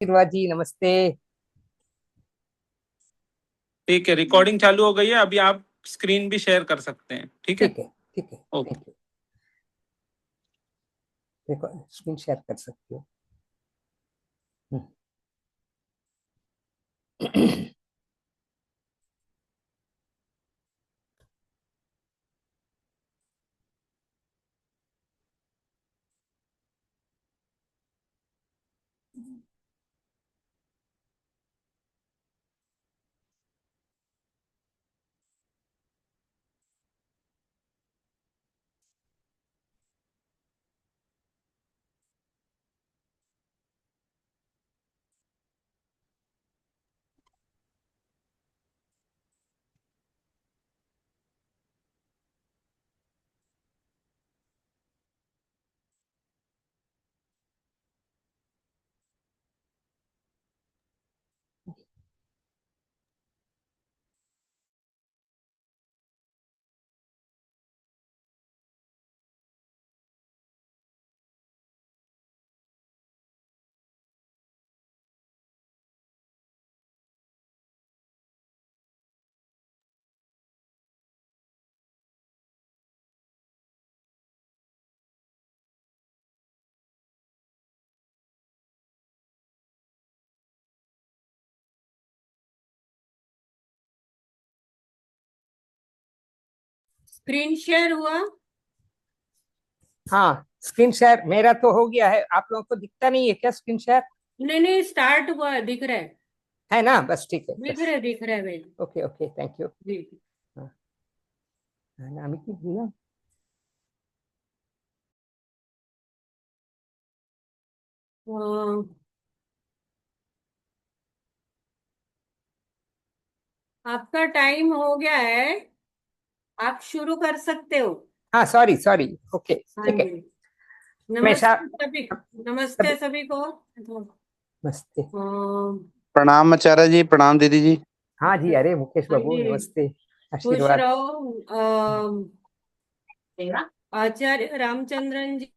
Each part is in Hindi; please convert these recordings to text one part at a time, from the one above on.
आशीर्वाद जी, नमस्ते। ठीक है, रिकॉर्डिंग चालू हो गई है। अभी आप स्क्रीन भी शेयर कर सकते हैं। ठीक है। ठीक है, ठीक है, ओके। Thank you. देखो, स्क्रीन शेयर कर सकती हो। हम्म। स्क्रीन शेयर हुआ? हाँ, स्क्रीन शेयर मेरा तो हो गया है। आप लोगों को दिखता नहीं है क्या स्क्रीन शेयर? नहीं नहीं, स्टार्ट हुआ है, दिख रहा है। है ना? बस ठीक है, दिख बस। रहा है, दिख रहा है भाई। Okay okay, thank you. जी। हाँ, नाम की ना। अ, आपका टाइम हो गया है, आप शुरू कर सकते हो। हाँ, सॉरी सॉरी। ओके, हाँ ठीक है। जी। हमेशा नमस्ते सभी। सभी। नमस्ते सभी को। नमस्ते। प्रणाम आचार्य जी, प्रणाम दीदी जी। हाँ जी, अरे मुकेश हाँ बाबू, जी, नमस्ते। खुश आशीर्वाद। रहो। आचार्य रामचंद्रन जी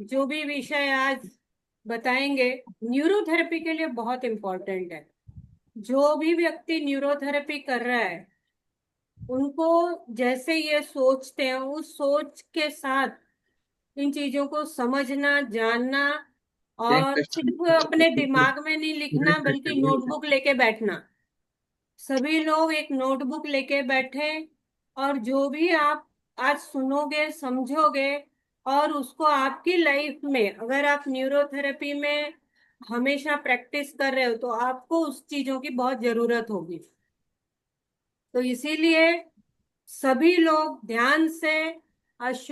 जो भी विषय आज बताएंगे न्यूरोथेरेपी के लिए बहुत इम्पोर्टेंट है। जो भी व्यक्ति न्यूरोथेरेपी कर रहा है उनको जैसे ये सोचते हैं उस सोच के साथ इन चीजों को समझना, जानना, और सिर्फ अपने दिमाग में नहीं लिखना बल्कि नोटबुक लेके बैठना। सभी लोग एक नोटबुक लेके बैठे और जो भी आप आज सुनोगे, समझोगे, और उसको आपकी लाइफ में, अगर आप न्यूरोथेरेपी में हमेशा प्रैक्टिस कर रहे हो तो आपको उस चीजों की बहुत जरूरत होगी। तो इसीलिए सभी लोग ध्यान से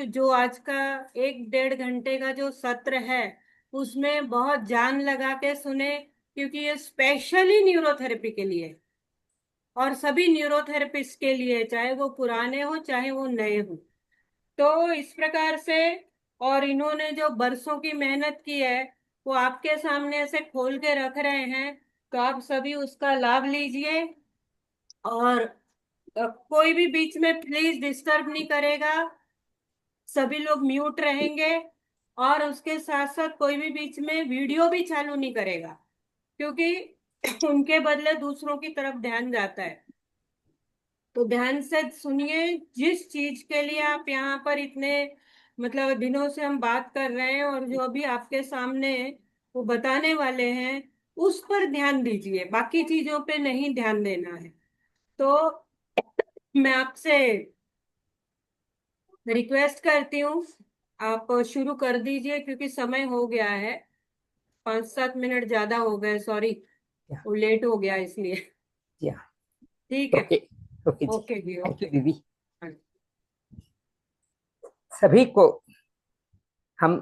जो आज का 1-1.5 घंटे का जो सत्र है उसमें बहुत जान लगा के सुने, क्योंकि ये स्पेशली न्यूरोथेरेपी के लिए है। और सभी न्यूरोथेरेपिस्ट के लिए, चाहे वो पुराने हो चाहे वो नए हो। तो इस प्रकार से, और इन्होंने जो बरसों की मेहनत की है वो आपके सामने ऐसे खोल के रख रहे हैं, तो आप सभी उसका लाभ लीजिए। और कोई भी बीच में प्लीज डिस्टर्ब नहीं करेगा, सभी लोग म्यूट रहेंगे। और उसके साथ साथ कोई भी बीच में वीडियो भी चालू नहीं करेगा, क्योंकि उनके बदले दूसरों की तरफ ध्यान जाता है। तो ध्यान से सुनिए, जिस चीज के लिए आप यहाँ पर इतने मतलब दिनों से हम बात कर रहे हैं और जो अभी आपके सामने वो बताने वाले हैं उस पर ध्यान दीजिए, बाकी चीजों पे नहीं ध्यान देना है। तो मैं आपसे रिक्वेस्ट करती हूँ, आप शुरू कर दीजिए, क्योंकि समय हो गया है, 5-7 मिनट ज्यादा हो गए, सॉरी, या, वो लेट हो गया इसलिए। या, ठीक है। ओके ओके जी। ओके जी, थैंक यू ओके। दीदी। सभी को हम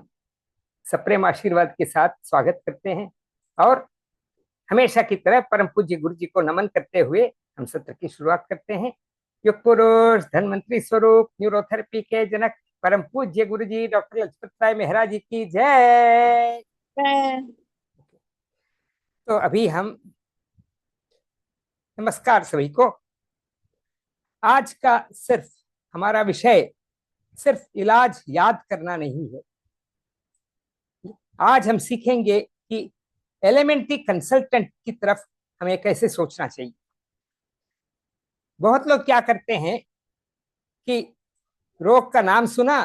सप्रेम आशीर्वाद के साथ स्वागत करते हैं और हमेशा की तरह परम पूज्य गुरु जी को नमन करते हुए हम सत्र की शुरुआत करते हैं। योग पुरुष, धनवंतरी स्वरूप, न्यूरोथेरेपी के जनक परम पूज्य गुरु जी डॉक्टर लजपत राय मेहरा जी की जय। तो अभी हम, नमस्कार सभी को। आज का सिर्फ हमारा विषय सिर्फ इलाज याद करना नहीं है। आज हम सीखेंगे कि एलिमेंट्री कंसल्टेंट की तरफ हमें कैसे सोचना चाहिए। बहुत लोग क्या करते हैं कि रोग का नाम सुना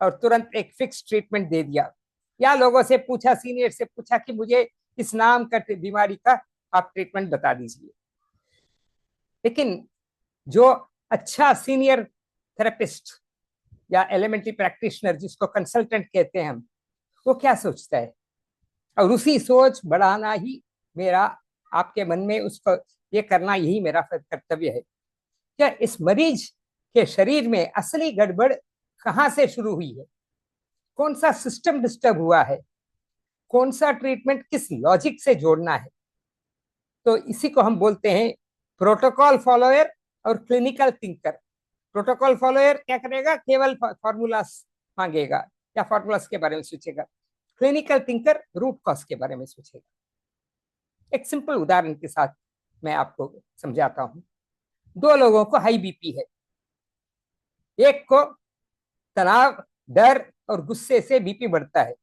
और तुरंत एक फिक्स ट्रीटमेंट दे दिया, या लोगों से पूछा, सीनियर से पूछा कि मुझे इस नाम का बीमारी का आप ट्रीटमेंट बता दीजिए। लेकिन जो अच्छा सीनियर थेरेपिस्ट या एलिमेंट्री प्रैक्टिशनर, जिसको कंसल्टेंट कहते हैं हम, वो क्या सोचता है, और उसी सोच बढ़ाना ही मेरा, आपके मन में उसको ये करना, यही मेरा कर्तव्य है। क्या इस मरीज के शरीर में असली गड़बड़ कहां से शुरू हुई है, कौन सा सिस्टम डिस्टर्ब हुआ है, कौन सा ट्रीटमेंट किस लॉजिक से जोड़ना है। तो इसी को हम बोलते हैं प्रोटोकॉल फॉलोअर और क्लिनिकल थिंकर। प्रोटोकॉल फॉलोअर क्या करेगा, केवल फॉर्मूलास मांगेगा या फॉर्मूलास के बारे में सोचेगा। क्लिनिकल थिंकर रूट कॉज के बारे में सोचेगा। एक सिंपल उदाहरण के साथ मैं आपको समझाता हूं। दो लोगों को हाई बीपी है। एक को तनाव, डर और गुस्से से बीपी बढ़ता है।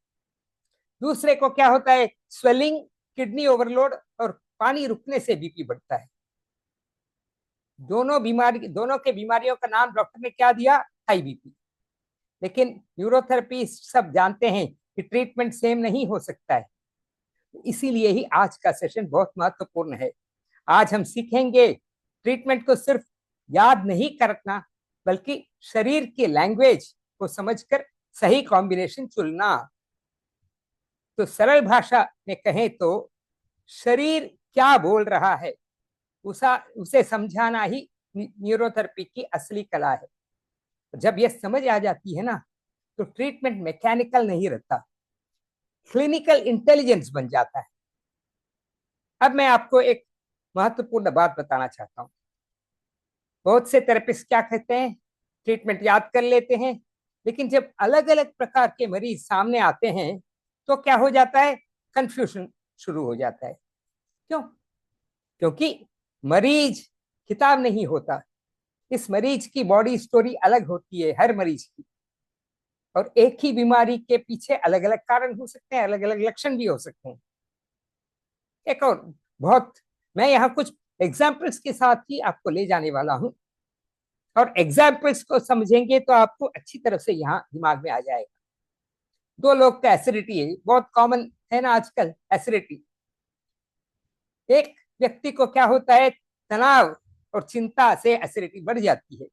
दूसरे को क्या होता है, स्वेलिंग, किडनी ओवरलोड और पानी रुकने से बीपी बढ़ता है। दोनों के बीमारियों का नाम डॉक्टर ने क्या दिया, हाई बीपी। लेकिन न्यूरोथेरेपी सब जानते हैं कि ट्रीटमेंट सेम नहीं हो सकता है। इसीलिए ही आज का सेशन बहुत महत्वपूर्ण है। आज हम सीखेंगे ट्रीटमेंट को सिर्फ याद नहीं करना, बल्कि शरीर की लैंग्वेज को समझकर सही कॉम्बिनेशन चुनना। तो सरल भाषा में कहें तो शरीर क्या बोल रहा है उसे समझाना ही न्यूरोथेरेपी की असली कला है। जब यह समझ आ जाती है ना, तो ट्रीटमेंट मैकेनिकल नहीं रहता, क्लिनिकल इंटेलिजेंस बन जाता है। अब मैं आपको एक महत्वपूर्ण बात बताना चाहता हूं। बहुत से थेरेपिस्ट क्या कहते हैं, ट्रीटमेंट याद कर लेते हैं, लेकिन जब अलग अलग प्रकार के मरीज सामने आते हैं तो क्या हो जाता है, कंफ्यूजन शुरू हो जाता है। क्यों? क्योंकि मरीज किताब नहीं होता। इस मरीज की बॉडी स्टोरी अलग होती है हर मरीज की, और एक ही बीमारी के पीछे अलग अलग कारण हो सकते हैं, अलग अलग लक्षण भी हो सकते हैं। एक और बहुत, मैं यहाँ कुछ एग्जाम्पल्स के साथ ही आपको ले जाने वाला हूं, और एग्जाम्पल्स को समझेंगे तो आपको अच्छी तरह से यहाँ दिमाग में आ जाएगा। दो लोग का एसिडिटी है, बहुत कॉमन है ना आजकल एसिडिटी। एक व्यक्ति को क्या होता है, तनाव और चिंता से एसिडिटी बढ़ जाती है,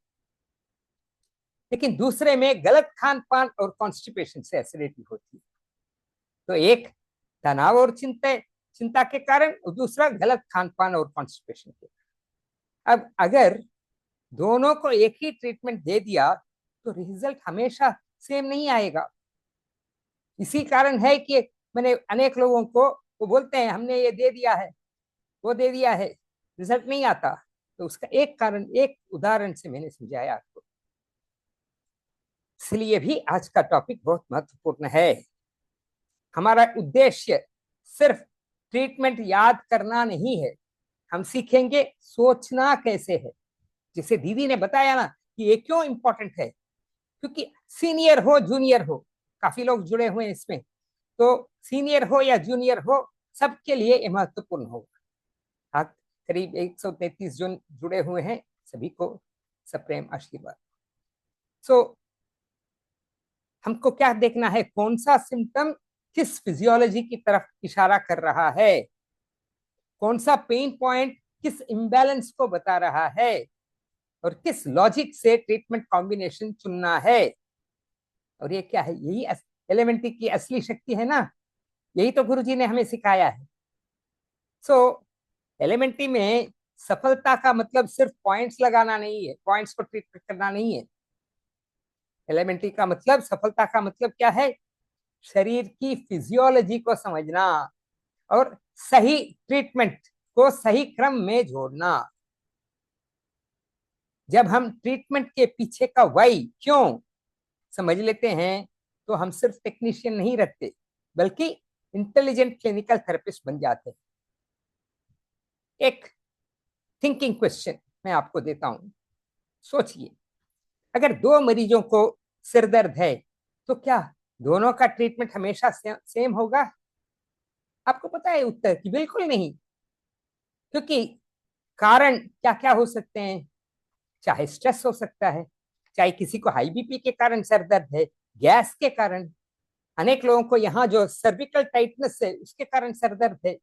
लेकिन दूसरे में गलत खान पान और कॉन्स्टिपेशन से एसिडिटी होती है। तो एक तनाव और चिंता के कारण, और दूसरा गलत खान पान और कॉन्स्टिपेशन के। अब अगर दोनों को एक ही ट्रीटमेंट दे दिया तो रिजल्ट हमेशा सेम नहीं आएगा। इसी कारण है कि मैंने अनेक लोगों को, वो बोलते हैं हमने ये दे दिया है, वो दे दिया है, रिजल्ट नहीं आता। तो उसका एक कारण, एक उदाहरण से मैंने समझाया आपको। इसलिए भी आज का टॉपिक बहुत महत्वपूर्ण है। हमारा उद्देश्य सिर्फ ट्रीटमेंट याद करना नहीं है, हम सीखेंगे सोचना कैसे है। जैसे दीदी ने बताया ना कि ये क्यों इंपॉर्टेंट है, क्योंकि सीनियर हो जूनियर हो, काफी लोग जुड़े हुए हैं इसमें, तो सीनियर हो या जूनियर हो, सबके लिए ये महत्वपूर्ण होगा। करीब 133 जन जुड़े हुए हैं, सभी को सप्रेम आशीर्वाद। सो हमको क्या देखना है, कौन सा सिम्टम किस फिजियोलॉजी की तरफ इशारा कर रहा है, कौन सा पेन पॉइंट किस इम्बैलेंस को बता रहा है, और किस लॉजिक से ट्रीटमेंट कॉम्बिनेशन चुनना है। और ये क्या है, यही एलिमेंट्री की असली शक्ति है ना, यही तो गुरुजी ने हमें सिखाया है। सो एलिमेंट्री में सफलता का मतलब सिर्फ पॉइंट्स लगाना नहीं है, पॉइंट्स को ट्रीट करना नहीं है। एलिमेंट्री का मतलब, सफलता का मतलब क्या है, शरीर की फिजियोलॉजी को समझना और सही ट्रीटमेंट को सही क्रम में जोड़ना। जब हम ट्रीटमेंट के पीछे का वाई क्यों समझ लेते हैं, तो हम सिर्फ टेक्नीशियन नहीं रहते, बल्कि इंटेलिजेंट क्लिनिकल थेरेपिस्ट बन जाते हैं। एक थिंकिंग क्वेश्चन मैं आपको देता हूं, सोचिए, अगर दो मरीजों को सिर दर्द है तो क्या दोनों का ट्रीटमेंट हमेशा सेम होगा? आपको पता है उत्तर की? बिल्कुल नहीं, क्योंकि कारण क्या क्या हो सकते हैं। चाहे स्ट्रेस हो सकता है, चाहे किसी को हाई बीपी के कारण सर दर्द है, गैस के कारण, अनेक लोगों को यहाँ जो सर्विकल टाइटनेस है उसके कारण सर दर्द है,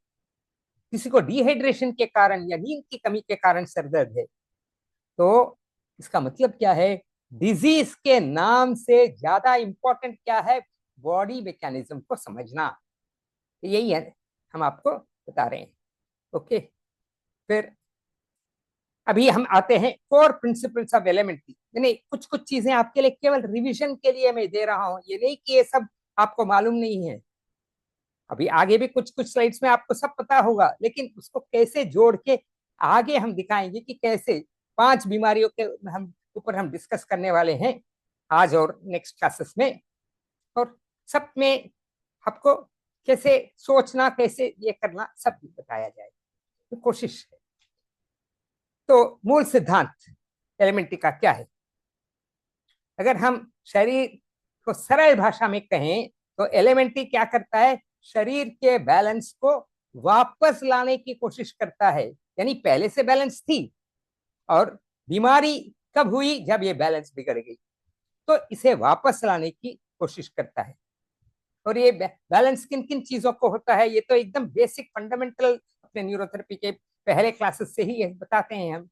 किसी को डिहाइड्रेशन के कारण या नींद की कमी के कारण सर दर्द है। तो इसका मतलब क्या है? डिजीज के नाम से ज्यादा इंपॉर्टेंट क्या है? बॉडी मैकेनिज्म को समझना। यही है हम आपको बता रहे हैं। ओके, फिर अभी हम आते हैं फोर प्रिंसिपल्स ऑफ एलिमेंट्री। यानी कुछ कुछ चीजें आपके लिए केवल रिवीजन के लिए मैं दे रहा हूं, ये नहीं कि ये सब आपको मालूम नहीं है। अभी आगे भी कुछ कुछ स्लाइड्स में आपको सब पता होगा, लेकिन उसको कैसे जोड़ के आगे हम दिखाएंगे कि कैसे 5 बीमारियों के हम ऊपर हम डिस्कस करने वाले हैं आज और नेक्स्ट क्लासेस में। और सब में आपको कैसे सोचना, कैसे ये करना, सब बताया जाए, तो कोशिश है। तो मूल सिद्धांत एलिमेंट्री का क्या है? अगर हम शरीर को सरल भाषा में कहें तो एलिमेंट्री क्या करता है? शरीर के बैलेंस को वापस लाने की कोशिश करता है। यानी पहले से बैलेंस थी और बीमारी कब हुई? जब ये बैलेंस बिगड़ गई, तो इसे वापस लाने की कोशिश करता है। और ये बैलेंस किन किन चीजों को होता है? ये तो एकदम बेसिक फंडामेंटल अपने न्यूरोथेरेपी के पहले क्लासेस से ही बताते हैं हम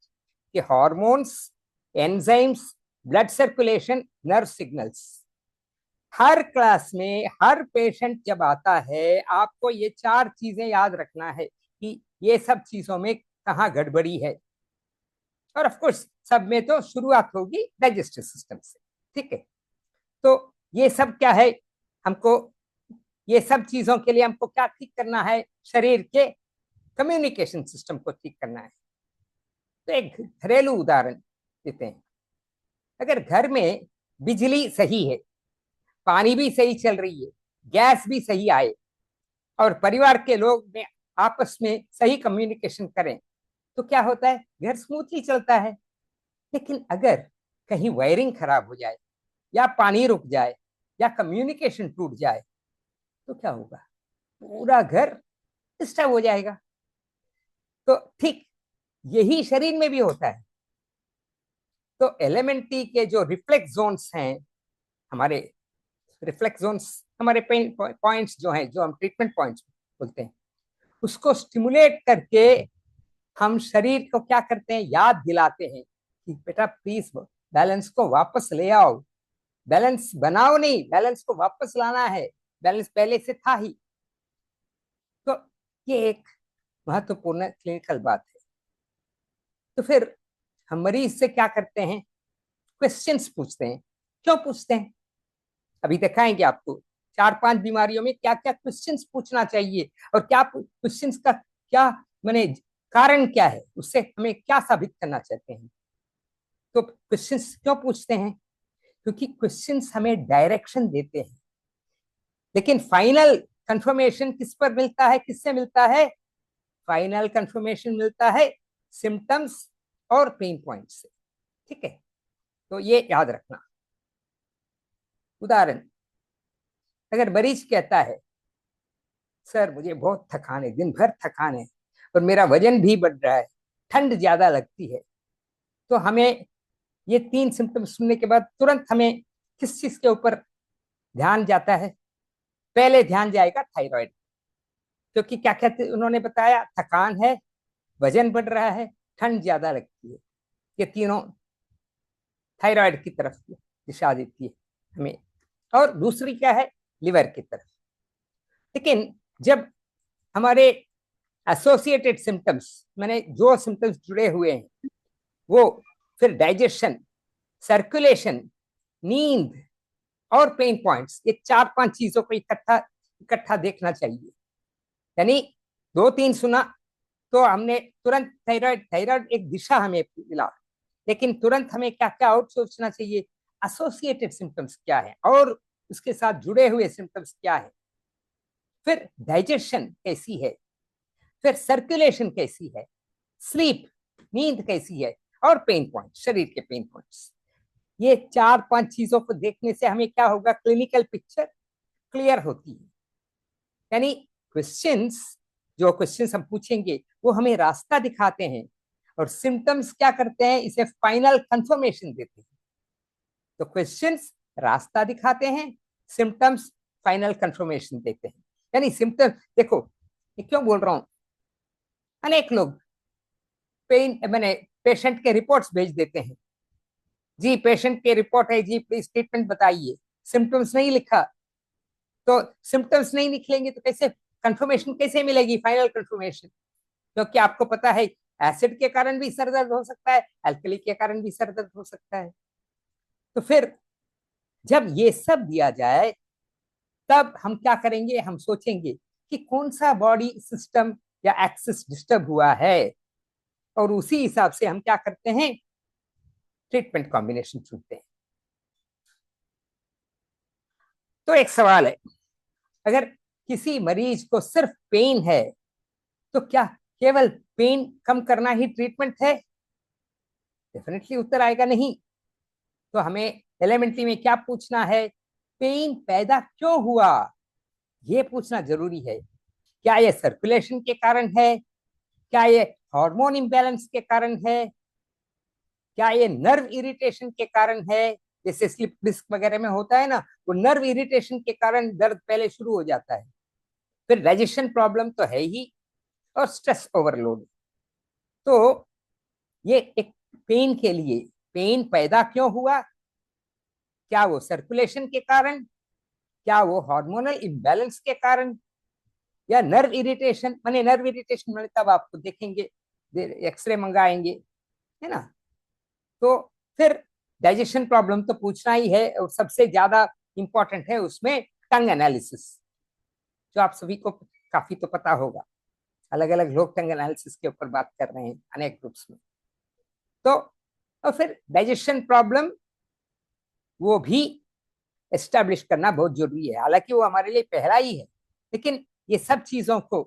कि hormones, enzymes, blood circulation, nerve signals. हर क्लास में हर पेशेंट जब आता है आपको ये 4 चीजें याद रखना है कि ये सब चीजों में कहाँ गड़बड़ी है। और ऑफ कोर्स सब में तो शुरुआत होगी डाइजेस्टिव सिस्टम से, ठीक है? तो ये सब क्या है? हमको ये सब चीजों के लिए हमको क्या ठीक करना है? शरीर के कम्युनिकेशन सिस्टम को ठीक करना है। तो एक घरेलू उदाहरण देते हैं। अगर घर में बिजली सही है, पानी भी सही चल रही है, गैस भी सही आए और परिवार के लोग में आपस में सही कम्युनिकेशन करें, तो क्या होता है? घर स्मूथली चलता है। लेकिन अगर कहीं वायरिंग खराब हो जाए या पानी रुक जाए या कम्युनिकेशन टूट जाए तो क्या होगा? पूरा घर डिस्टर्ब हो जाएगा। तो ठीक यही शरीर में भी होता है। तो एलिमेंट्री के जो रिफ्लेक्स जोन्स हैं, हमारे रिफ्लेक्स जोन्स, हमारे पेन पॉइंट्स जो हैं, जो हम ट्रीटमेंट पॉइंट्स बोलते हैं, उसको स्टिमुलेट करके हम शरीर को क्या करते हैं? याद दिलाते हैं कि बेटा प्लीज बैलेंस को वापस ले आओ। बैलेंस बनाओ नहीं, बैलेंस को वापस लाना है। बैलेंस पहले से था ही। तो ये एक महत्वपूर्ण क्लिनिकल बात है। तो फिर हम मरीज से क्या करते हैं? क्वेश्चंस पूछते हैं। क्यों पूछते हैं? अभी दिखाएंगे आपको 4-5 बीमारियों में क्या क्या क्वेश्चंस पूछना चाहिए और क्या क्वेश्चंस का क्या माने कारण क्या है, उससे हमें क्या साबित करना चाहते हैं। तो क्वेश्चंस क्यों पूछते हैं? क्योंकि क्वेश्चंस हमें डायरेक्शन देते हैं। लेकिन फाइनल कंफर्मेशन किस पर मिलता है? किससे मिलता है? फाइनल कंफर्मेशन मिलता है सिम्टम्स और पेन पॉइंट से, ठीक है? तो ये याद रखना। उदाहरण, अगर मरीज कहता है सर मुझे बहुत थकान है, दिन भर थकान है और मेरा वजन भी बढ़ रहा है, ठंड ज्यादा लगती है, तो हमें ये 3 सिम्टम्स सुनने के बाद तुरंत हमें किस चीज के ऊपर ध्यान जाता है? पहले ध्यान जाएगा थायराइड, क्योंकि क्या कहते उन्होंने बताया? थकान है, वजन बढ़ रहा है, ठंड ज्यादा लगती है। ये तीनों थायराइड की तरफ दिशा देती है हमें। और दूसरी क्या है? लिवर की तरफ। लेकिन जब हमारे एसोसिएटेड सिम्टम्स, माने जो सिम्टम्स जुड़े हुए हैं, वो फिर डाइजेशन, सर्कुलेशन, नींद और पेन पॉइंट्स, ये 4-5 चीजों को इकट्ठा इकट्ठा देखना चाहिए। यानी 2-3 सुना तो हमने तुरंत थायराइड, थायराइड एक दिशा हमें मिला, लेकिन तुरंत हमें क्या क्या और सोचना चाहिए? एसोसिएटेड सिम्टम्स क्या है और उसके साथ जुड़े हुए सिम्टम्स क्या है, फिर डाइजेशन कैसी है, फिर सर्कुलेशन कैसी है, स्लीप, नींद कैसी है, और पेन पॉइंट, शरीर के पेन पॉइंट्स। ये 4-5 चीजों को देखने से हमें क्या होगा? क्लिनिकल पिक्चर क्लियर होती है। यानी क्वेश्चंस, जो क्वेश्चंस हम पूछेंगे वो हमें रास्ता दिखाते हैं, और सिम्टम्स क्या करते हैं, इसे फाइनल कंफर्मेशन देते हैं। तो क्वेश्चंस रास्ता दिखाते हैं, सिम्टम्स फाइनल कंफर्मेशन देते हैं। यानी सिम्टम देखो, ये क्यों बोल रहा हूं, अनेक लोग पेन मैंने पेशेंट के रिपोर्ट्स भेज देते हैं, जी पेशेंट की रिपोर्ट है जी प्लीज ट्रीटमेंट बताइए, सिम्टम्स नहीं लिखा। तो सिम्टम्स नहीं निकलेंगे तो कैसे कंफर्मेशन कैसे मिलेगी, फाइनल कंफर्मेशन? क्योंकि आपको पता है एसिड के कारण भी सर दर्द हो सकता है, अल्कली के कारण भी सर दर्द हो सकता है। तो फिर जब ये सब दिया जाए तब हम क्या करेंगे, हम सोचेंगे कि कौन सा बॉडी सिस्टम या एक्सिस डिस्टर्ब हुआ है, और उसी हिसाब से हम क्या करते हैं, ट्रीटमेंट कॉम्बिनेशन चुनते हैं। तो एक सवाल है, अगर किसी मरीज को सिर्फ पेन है तो क्या केवल पेन कम करना ही ट्रीटमेंट है? डेफिनेटली उत्तर आएगा नहीं। तो हमें एलिमेंट्री में क्या पूछना है, पेन पैदा क्यों हुआ, ये पूछना जरूरी है। क्या ये सर्कुलेशन के कारण है, क्या ये हार्मोन इम्बैलेंस के कारण है, क्या ये नर्व इरिटेशन के कारण है, जैसे स्लिप डिस्क वगैरह में होता है ना, वो नर्व इरिटेशन के कारण दर्द पहले शुरू हो जाता है। फिर डाइजेशन प्रॉब्लम तो है ही, और स्ट्रेस ओवरलोड। तो ये एक पेन के लिए, पेन पैदा क्यों हुआ, क्या वो सर्कुलेशन के कारण, क्या वो हार्मोनल इम्बैलेंस के कारण, या नर्व इरिटेशन? माने नर्व इरिटेशन मैंने तब आपको देखेंगे, एक्सरे मंगाएंगे, है ना। तो फिर डाइजेशन प्रॉब्लम तो पूछना ही है, और सबसे ज्यादा इंपॉर्टेंट है उसमें टंग एनालिसिस, जो आप सभी को काफी तो पता होगा। अलग अलग लोग टंग एनालिसिस के ऊपर बात कर रहे हैं अनेक ग्रुप्स में। तो और फिर डाइजेशन प्रॉब्लम वो भी एस्टेब्लिश करना बहुत जरूरी है, हालांकि वो हमारे लिए पहला ही है। लेकिन ये सब चीजों को,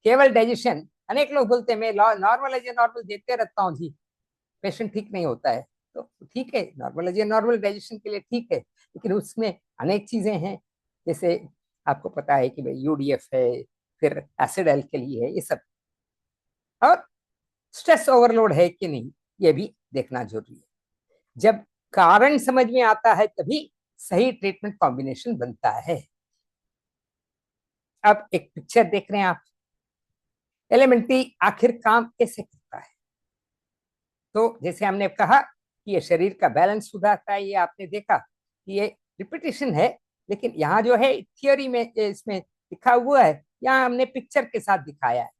केवल डाइजेशन, अनेक लोग बोलते हैं मैं नॉर्मल है, नॉर्मल देते रहता हूँ जी, पेशेंट ठीक नहीं होता है। तो ठीक है, नॉर्मल है, नॉर्मल डाइजेशन के लिए ठीक है, लेकिन उसमें अनेक चीजें हैं, जैसे आपको पता है कि भाई यूडीएफ है, फिर एसिड एल्कली है, ये सब, और स्ट्रेस ओवरलोड है कि नहीं, ये भी देखना जरूरी है। जब कारण समझ में आता है तभी सही ट्रीटमेंट कॉम्बिनेशन बनता है। अब एक पिक्चर देख रहे हैं आप, एलिमेंट्री आखिर काम कैसे करता है। तो जैसे हमने कहा कि ये शरीर का बैलेंस सुधारता है, ये आपने देखा कि ये रिपीटिशन है, लेकिन यहाँ जो है थियोरी में इसमें लिखा हुआ है, यहाँ हमने पिक्चर के साथ दिखाया है।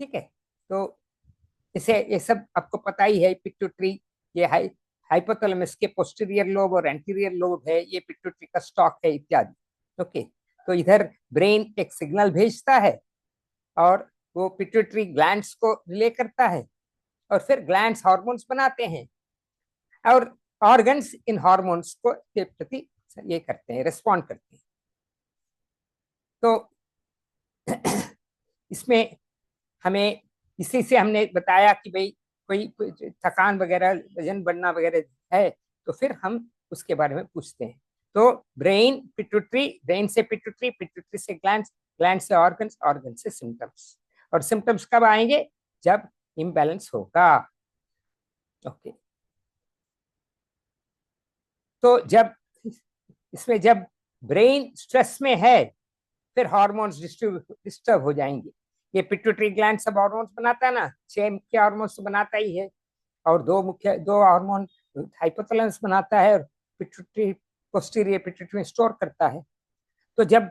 ठीक है, तो इसे ये सब आपको पता ही है, पिट्यूटरी, ये हाइपोथैलेमस के पोस्टीरियर लोब और एंटीरियर लोब है, ये पिट्यूटरी का स्टॉक है इत्यादि। ओके, तो इधर ब्रेन एक सिग्नल भेजता है, और वो पिट्यूटरी ग्लैंड्स को रिले करता है, और फिर ग्लैंड्स हार्मोन्स बनाते हैं, और ऑर्गन्स इन हार्मोन्स को के प्रति ये करते हैं, रिस्पॉन्ड करते हैं। तो इसमें हमें, इसी से हमने बताया कि भाई कोई थकान वगैरह, वजन बढ़ना वगैरह है, तो फिर हम उसके बारे में पूछते हैं। तो ब्रेन पिट्यूटरी, ब्रेन से पिट्यूटरी, पिट्यूटरी से ग्लैंड्स, ग्लैंड से ऑर्गन्स, ऑर्गन से सिम्टम्स। और सिम्टम्स कब आएंगे, जब इम्बैलेंस होगा। ओके, तो जब इसमें जब ब्रेन स्ट्रेस में है, फिर हार्मोन्स डिस्टर्ब हो जाएंगे। ये पिट्यूटरी ग्लैंड सब हार्मोन्स बनाता है ना, 6 मुख्य हार्मोन्स तो बनाता ही है, और दो हार्मोन हाइपोथैलेमस बनाता है, और पिट्यूटरी पोस्टीरियर पिट्यूटरी में स्टोर करता है। तो जब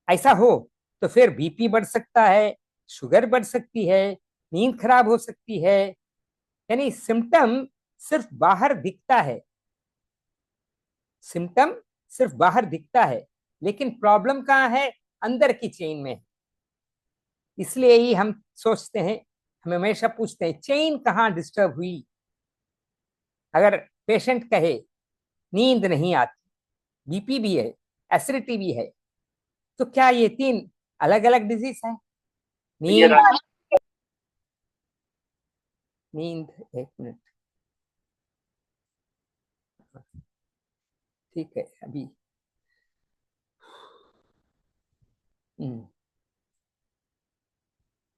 ऐसा हो तो फिर बीपी बढ़ सकता है, शुगर बढ़ सकती है, नींद खराब हो सकती है। यानी सिम्टम सिर्फ बाहर दिखता है, सिम्टम सिर्फ बाहर दिखता है, लेकिन प्रॉब्लम कहाँ है, अंदर की चेन में। इसलिए ही हम सोचते हैं, हम हमेशा पूछते हैं चेन कहाँ डिस्टर्ब हुई। अगर पेशेंट कहे नींद नहीं आती, बीपी भी है, एसिडिटी भी है, तो क्या ये 3 अलग अलग डिजीज है? नींद, नींद, एक मिनट, ठीक है अभी।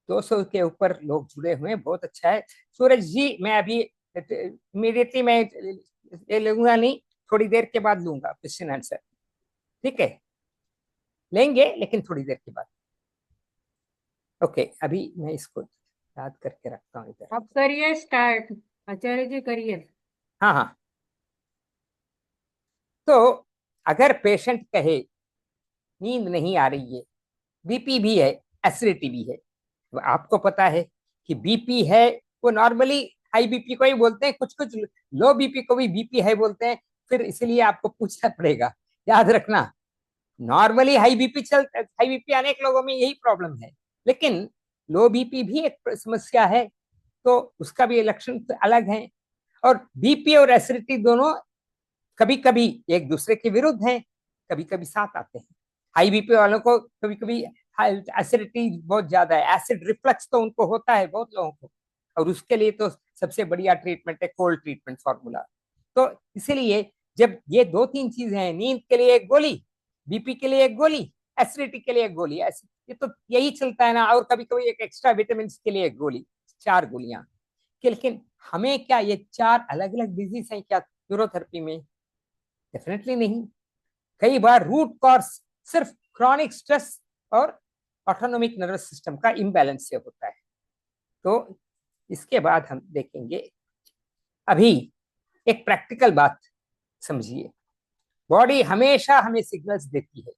200 के ऊपर लोग जुड़े हुए हैं, बहुत अच्छा है। सूरज जी, मैं अभी इमीडिएटली मैं ये लूंगा नहीं, थोड़ी देर के बाद लूंगा क्वेश्चन आंसर, ठीक है? लेंगे लेकिन थोड़ी देर के बाद। ओके, अभी मैं इसको याद करके रखता हूँ इधर। अब करिए स्टार्ट, आचार्य जी करिए। हाँ हाँ, तो अगर पेशेंट कहे नींद नहीं आ रही है, बीपी भी है, एसिडिटी भी है, तो आपको पता है कि बीपी है वो नॉर्मली हाई बीपी को ही बोलते हैं, कुछ कुछ लो बीपी को भी बीपी है बोलते हैं, फिर इसलिए आपको पूछना पड़ेगा। याद रखना, नॉर्मली हाई बीपी अनेक लोगों में यही प्रॉब्लम है, लेकिन लो बीपी भी एक समस्या है, तो उसका भी लक्षण अलग है। और बीपी और एसिडिटी दोनों कभी कभी एक दूसरे के विरुद्ध हैं, कभी कभी साथ आते हैं। हाई बीपी वालों को कभी कभी एसिडिटी बहुत ज्यादा है, एसिड रिफ्लक्स तो उनको होता है बहुत लोगों को, और उसके लिए तो सबसे बढ़िया ट्रीटमेंट है कोल्ड ट्रीटमेंट फॉर्मूला। तो इसीलिए जब ये दो तीन चीजें हैं, नींद के लिए एक गोली, बीपी के लिए एक गोली, एसिडिटी के लिए एक गोली, ये तो यही चलता है ना, और कभी कभी एक एक्स्ट्रा विटामिन के लिए एक गोली, 4 गोलियां। लेकिन हमें क्या ये 4 अलग अलग डिजीज हैं क्या न्यूरोथेरेपी में? डेफिनेटली नहीं। कई बार रूट कॉज सिर्फ क्रॉनिक स्ट्रेस और ऑटोनोमिक नर्वस सिस्टम का इम्बैलेंस से होता है। तो इसके बाद हम देखेंगे, अभी एक प्रैक्टिकल बात समझिए। बॉडी हमेशा हमें सिग्नल्स देती है,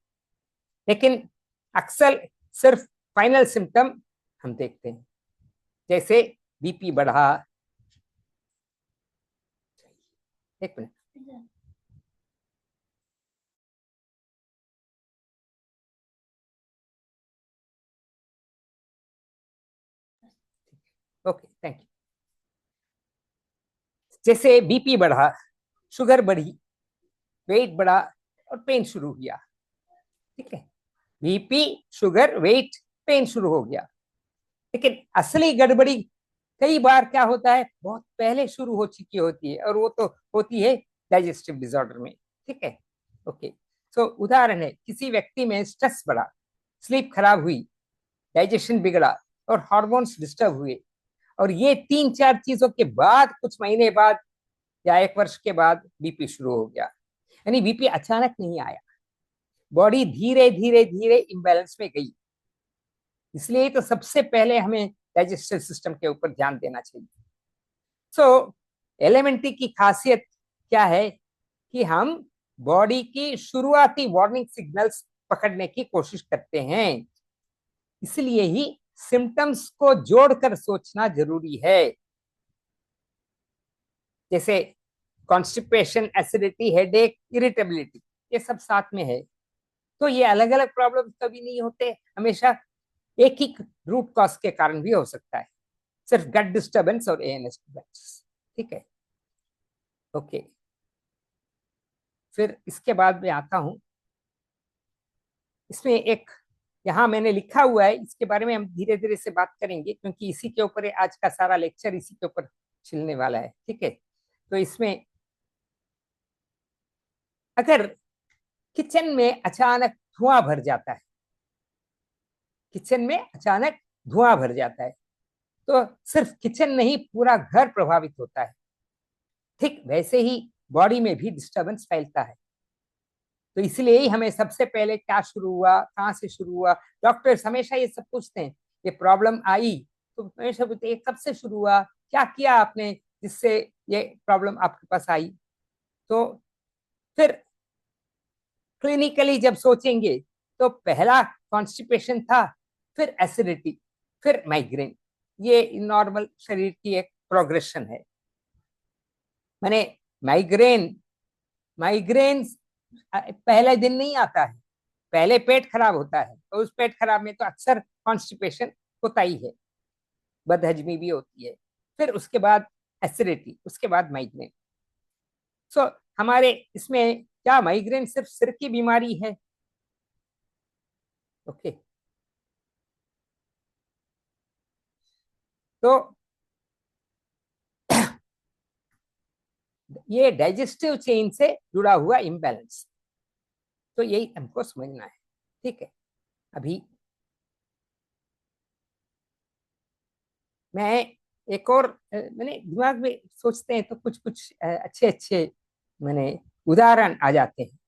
लेकिन अक्सर सिर्फ फाइनल सिम्टम हम देखते हैं, जैसे बीपी बढ़ा। एक मिनट, ओके थैंक यू। जैसे बीपी बढ़ा, शुगर बढ़ी, वेट बढ़ा और पेन शुरू हुआ, ठीक है? बीपी, शुगर, वेट, पेन शुरू हो गया। लेकिन असली गड़बड़ी कई बार क्या होता है, बहुत पहले शुरू हो चुकी होती है, और वो तो होती है डाइजेस्टिव डिसऑर्डर में, ठीक है? ओके, सो उदाहरण है, किसी व्यक्ति में स्ट्रेस बढ़ा, स्लीप खराब हुई, डाइजेशन बिगड़ा और हार्मोन्स डिस्टर्ब हुए, और ये 3-4 चीजों के बाद कुछ महीने बाद या 1 वर्ष के बाद बीपी शुरू हो गया। यानी बीपी अचानक नहीं आया, बॉडी धीरे धीरे धीरे इम्बैलेंस में गई। इसलिए तो सबसे पहले हमें डाइजेस्टिव सिस्टम के ऊपर ध्यान देना चाहिए। सो एलिमेंट्री की खासियत क्या है कि हम बॉडी की शुरुआती वार्निंग सिग्नल्स पकड़ने की कोशिश करते हैं, इसलिए ही सिम्टम्स को जोड़कर सोचना जरूरी है। जैसे कॉन्स्टिपेशन, एसिडिटी, हेडेक, इरिटेबिलिटी, ये सब साथ में है। तो ये अलग अलग प्रॉब्लम कभी नहीं होते, हमेशा एक ही रूट कॉज के कारण भी हो सकता है, सिर्फ गट डिस्टर्बेंस और एएनएस डिस्टर्बेंस, ठीक है? ओके, फिर इसके बाद मैं आता हूं, इसमें एक यहाँ मैंने लिखा हुआ है, इसके बारे में हम धीरे धीरे से बात करेंगे, क्योंकि इसी के ऊपर आज का सारा लेक्चर इसी के ऊपर चलने वाला है, ठीक है? तो इसमें अगर किचन में अचानक धुआं भर जाता है, किचन में अचानक धुआं भर जाता है, तो सिर्फ किचन नहीं पूरा घर प्रभावित होता है। ठीक वैसे ही बॉडी में भी डिस्टरबेंस फैलता है। तो इसलिए ही हमें सबसे पहले क्या शुरू हुआ, कहाँ से शुरू हुआ, डॉक्टर्स हमेशा ये सब पूछते हैं। ये प्रॉब्लम आई तो हमेशा पूछते हैं कब से शुरू हुआ, क्या किया आपने जिससे ये प्रॉब्लम आपके पास आई। तो फिर क्लिनिकली जब सोचेंगे तो पहला कॉन्स्टिपेशन था, फिर एसिडिटी, फिर माइग्रेन। ये नॉर्मल शरीर की एक प्रोग्रेशन है। मैंने माइग्रेन माइग्रेन पहले दिन नहीं आता है, पहले पेट खराब होता है, तो उस पेट खराब में तो अक्सर कॉन्स्टिपेशन होता ही है, बदहजमी भी होती है, फिर उसके बाद एसिडिटी, उसके बाद माइग्रेन। सो हमारे इसमें क्या माइग्रेन सिर्फ सिर की बीमारी है? ओके, तो ये डाइजेस्टिव चेन से जुड़ा हुआ इम्बैलेंस, तो यही हमको समझना है, ठीक है? अभी मैं एक और मैंने दिमाग में सोचते हैं तो कुछ कुछ अच्छे अच्छे मैंने उदाहरण आ जाते हैं।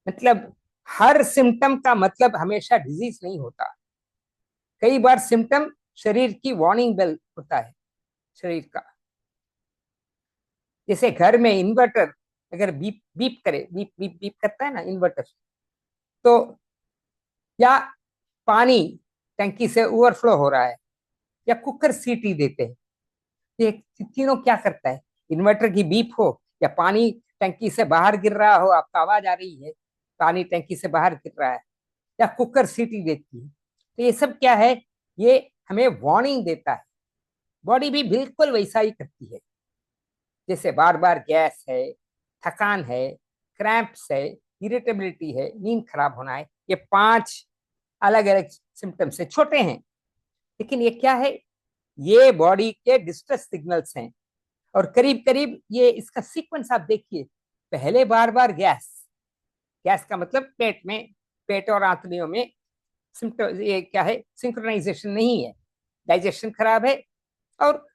मतलब हर सिम्टम का मतलब हमेशा डिजीज नहीं होता। कई बार सिम्टम शरीर की वार्निंग बेल होता है शरीर का। जैसे घर में इन्वर्टर अगर बीप बीप करे, बीप बीप बीप करता है ना इन्वर्टर, तो या पानी टंकी से ओवरफ्लो हो रहा है, या कुकर सीटी देते हैं, ये तीनों क्या करता है? इन्वर्टर की बीप हो, या पानी टंकी से बाहर गिर रहा हो, आपको आवाज आ रही है पानी टंकी से बाहर गिर रहा है, या कुकर सीटी देती है, तो ये सब क्या है? ये हमें वार्निंग देता है। बॉडी भी बिल्कुल वैसा ही करती है। जैसे बार बार गैस है, थकान है, क्रैम्प्स है, इरिटेबिलिटी है, नींद खराब होना है, ये 5 अलग अलग सिम्टम्स है, छोटे हैं, लेकिन ये क्या है? ये बॉडी के डिस्ट्रेस सिग्नल्स हैं। और करीब करीब ये इसका सीक्वेंस आप देखिए। पहले बार बार गैस, गैस का मतलब पेट में, पेट और आंतड़ियों में सिम्टम, ये क्या है? सिंक्रोनाइजेशन नहीं है, डाइजेशन खराब है, और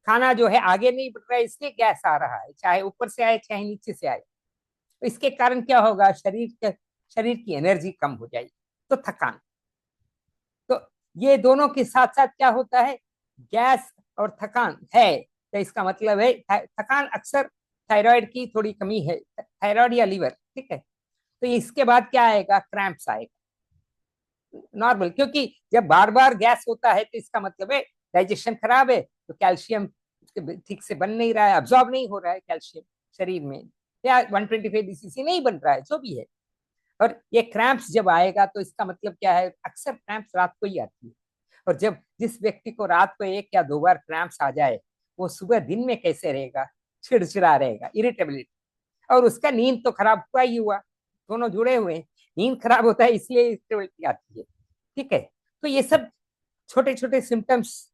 खाना जो है आगे नहीं बढ़ रहा है, इसलिए गैस आ रहा है, चाहे ऊपर से आए चाहे नीचे से आए। तो इसके कारण क्या होगा? शरीर की एनर्जी कम हो जाएगी, तो थकान। तो ये दोनों के साथ साथ क्या होता है? गैस और थकान है, तो इसका मतलब है थकान अक्सर थायराइड की थोड़ी कमी है, थायराइड या लीवर, ठीक है। तो इसके बाद क्या आएगा? क्रैम्प्स आएगा, नॉर्मल, क्योंकि जब बार बार गैस होता है तो इसका मतलब है डाइजेशन खराब है, तो कैल्शियम ठीक से बन नहीं रहा है, अब्सॉर्ब नहीं हो रहा है कैल्शियम शरीर में, या 125 बीसीसी नहीं बन रहा है, जो भी है। और ये क्रैम्प्स जब आएगा तो इसका मतलब क्या है? अक्सर क्रैम्प्स रात को ही आती है। और जब जिस व्यक्ति को रात को 1 या 2 बार क्रैम्प्स आ जाए, वो सुबह दिन में कैसे रहेगा? चिड़चिड़ा रहेगा, इरिटेबिलिटी, और उसका नींद तो खराब हुआ ही हुआ, दोनों जुड़े हुए हैं। नींद खराब होता है इसलिए इरिटेबिलिटी आती है, ठीक है। तो ये सब छोटे छोटे सिम्टम्स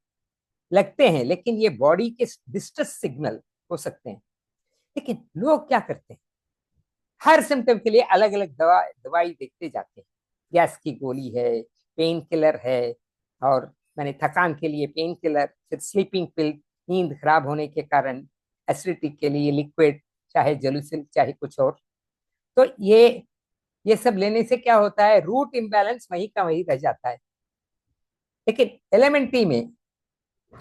लगते हैं, लेकिन ये बॉडी के डिस्ट्रेस सिग्नल हो सकते हैं। लेकिन लोग क्या करते हैं? हर सिम्टम के लिए अलग अलग दवाई देखते जाते हैं। गैस की गोली है, पेन किलर है, और मैंने थकान के लिए पेन किलर, फिर स्लीपिंग पिल, नींद खराब होने के कारण, एसिडिटी के लिए लिक्विड, चाहे जेलुसिन चाहे कुछ और। तो ये सब लेने से क्या होता है? रूट इम्बैलेंस वहीं का वहीं रह जाता है। लेकिन एलिमेंट्री में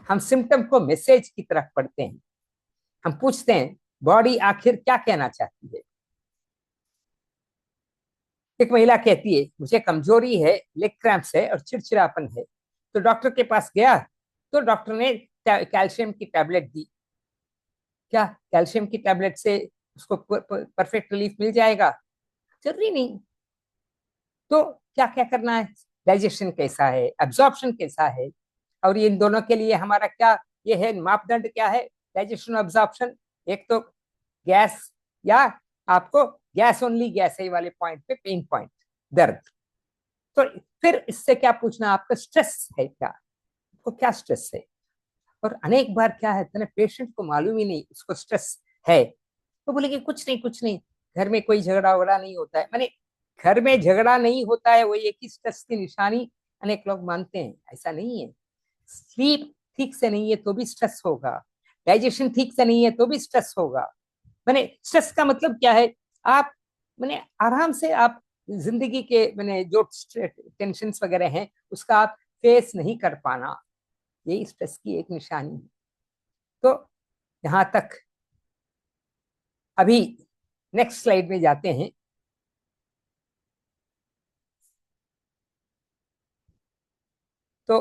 हम सिम्टम को मैसेज की तरफ पढ़ते हैं। हम पूछते हैं बॉडी आखिर क्या कहना चाहती है। एक महिला कहती है मुझे कमजोरी है, लेग क्रैम्प्स है और चिड़चिड़ापन है। तो डॉक्टर के पास गया, तो डॉक्टर ने कैल्शियम की टैबलेट दी। क्या कैल्शियम की टैबलेट से उसको परफेक्ट रिलीफ मिल जाएगा? जरूरी नहीं। तो क्या क्या करना है? डाइजेशन कैसा है, एब्जॉर्प्शन कैसा है, और इन दोनों के लिए हमारा क्या ये है मापदंड? क्या है डाइजेशन एब्जॉर्प्शन? एक तो गैस, या आपको गैस ओनली, गैस है वाले पॉइंट पे पेन पॉइंट, दर्द। तो फिर इससे क्या पूछना? आपका स्ट्रेस है क्या? आपको क्या स्ट्रेस है? और अनेक बार क्या है ना, पेशेंट को मालूम ही नहीं उसको स्ट्रेस है, तो बोले कि कुछ नहीं कुछ नहीं, घर में कोई झगड़ा वगड़ा नहीं होता है। माने घर में झगड़ा नहीं होता है वो एक ही स्ट्रेस की निशानी अनेक लोग मानते हैं, ऐसा नहीं है। स्लीप ठीक से नहीं है तो भी स्ट्रेस होगा, डाइजेशन ठीक से नहीं है तो भी स्ट्रेस होगा। मैंने स्ट्रेस का मतलब क्या है? आप मैंने आराम से आप जिंदगी के मैंने जो टेंशन वगैरह हैं उसका आप फेस नहीं कर पाना, यही स्ट्रेस की एक निशानी है। तो यहां तक। अभी नेक्स्ट स्लाइड में जाते हैं। तो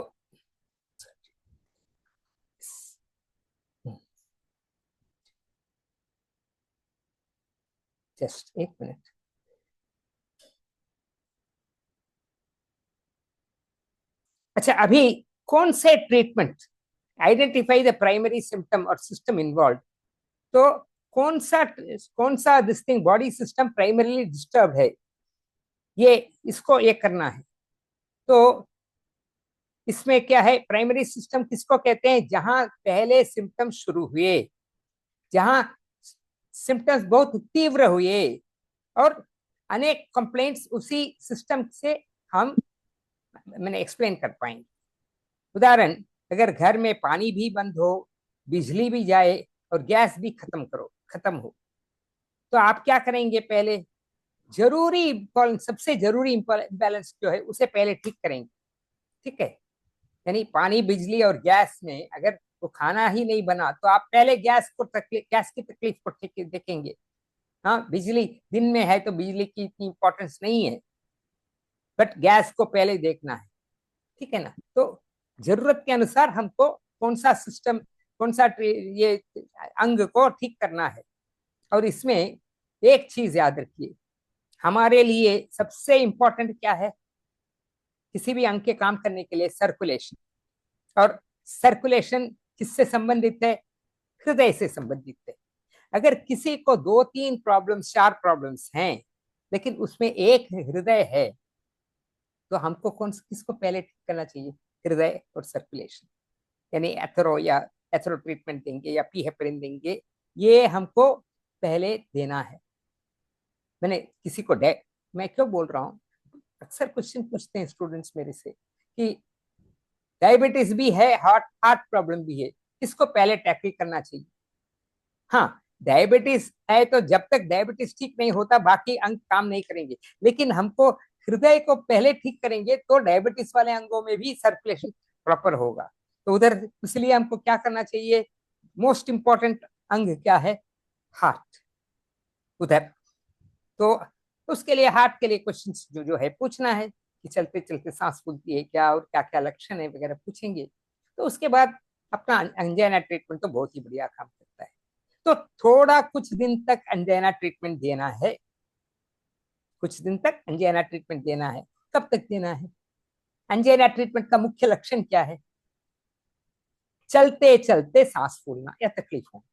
जस्ट एक मिनट। अच्छा, अभी कौन से treatment? Identify the primary symptom और सिस्टम इन्वॉल्व। तो कौन सा this thing body system primarily disturb है, ये इसको ये करना है। तो इसमें क्या है? प्राइमरी सिस्टम किसको कहते हैं? जहां पहले सिम्टम्स शुरू हुए, जहां सिम्टम्स बहुत तीव्र हुए, और अनेक कंप्लेंट्स उसी सिस्टम से हम मैंने एक्सप्लेन कर पाएंगे। उदाहरण, अगर घर में पानी भी बंद हो, बिजली भी जाए और गैस भी खत्म हो, तो आप क्या करेंगे? पहले सबसे जरूरी बैलेंस जो है उसे पहले ठीक करेंगे। ठीक है, यानी पानी, बिजली और गैस में अगर वो खाना ही नहीं बना तो आप पहले गैस की तकलीफ को ठीक देखेंगे। हाँ, बिजली दिन में है तो बिजली की इतनी इंपॉर्टेंस नहीं है, बट गैस को पहले देखना है। ठीक है ना? तो जरूरत के अनुसार हमको कौन सा सिस्टम, कौन सा ये अंग को ठीक करना है। और इसमें एक चीज याद रखिए, हमारे लिए सबसे इंपॉर्टेंट क्या है किसी भी अंग के काम करने के लिए? सर्कुलेशन। और सर्कुलेशन किससे संबंधित है? हृदय से संबंधित है। अगर किसी को 2-3 प्रॉब्लम्स, 4 प्रॉब्लम्स हैं, लेकिन उसमें एक हृदय है, तो हमको किसको पहले ठीक करना चाहिए? हृदय और सर्कुलेशन। यानी एथरो ट्रीटमेंट देंगे या पी हेपरिन देंगे, ये हमको पहले देना है। किसी को मैं क्यों बोल रहा हूँ, अक्सर क्वेश्चन पूछते हैं स्टूडेंट्स मेरे से कि डायबिटीज भी है, हार्ट प्रॉब्लम भी है, किसको पहले टैकल करना चाहिए? हाँ, डायबिटीज है तो जब तक डायबिटीज ठीक नहीं होता बाकी अंग काम नहीं करेंगे, लेकिन हमको हृदय को पहले ठीक करेंगे तो डायबिटीज वाले अंगों में भी सर्कुलेशन प्रॉपर होगा। तो उधर इसलिए हमको क्या करना चाहिए? मोस्ट इंपॉर्टेंट अंग क्या है? हार्ट। उधर तो उसके लिए, हार्ट के लिए क्वेश्चन जो है पूछना है कि चलते चलते सांस फूलती है क्या, और क्या क्या लक्षण है वगैरह पूछेंगे। तो उसके बाद अपना अंजाइना ट्रीटमेंट तो बहुत ही बढ़िया काम करता है। तो थोड़ा कुछ दिन तक अंजाइना ट्रीटमेंट देना है, कुछ दिन तक अंजाइना ट्रीटमेंट देना है। कब तक देना है? अंजाइना ट्रीटमेंट का मुख्य लक्षण क्या है? चलते चलते सांस फूलना या तकलीफ होना।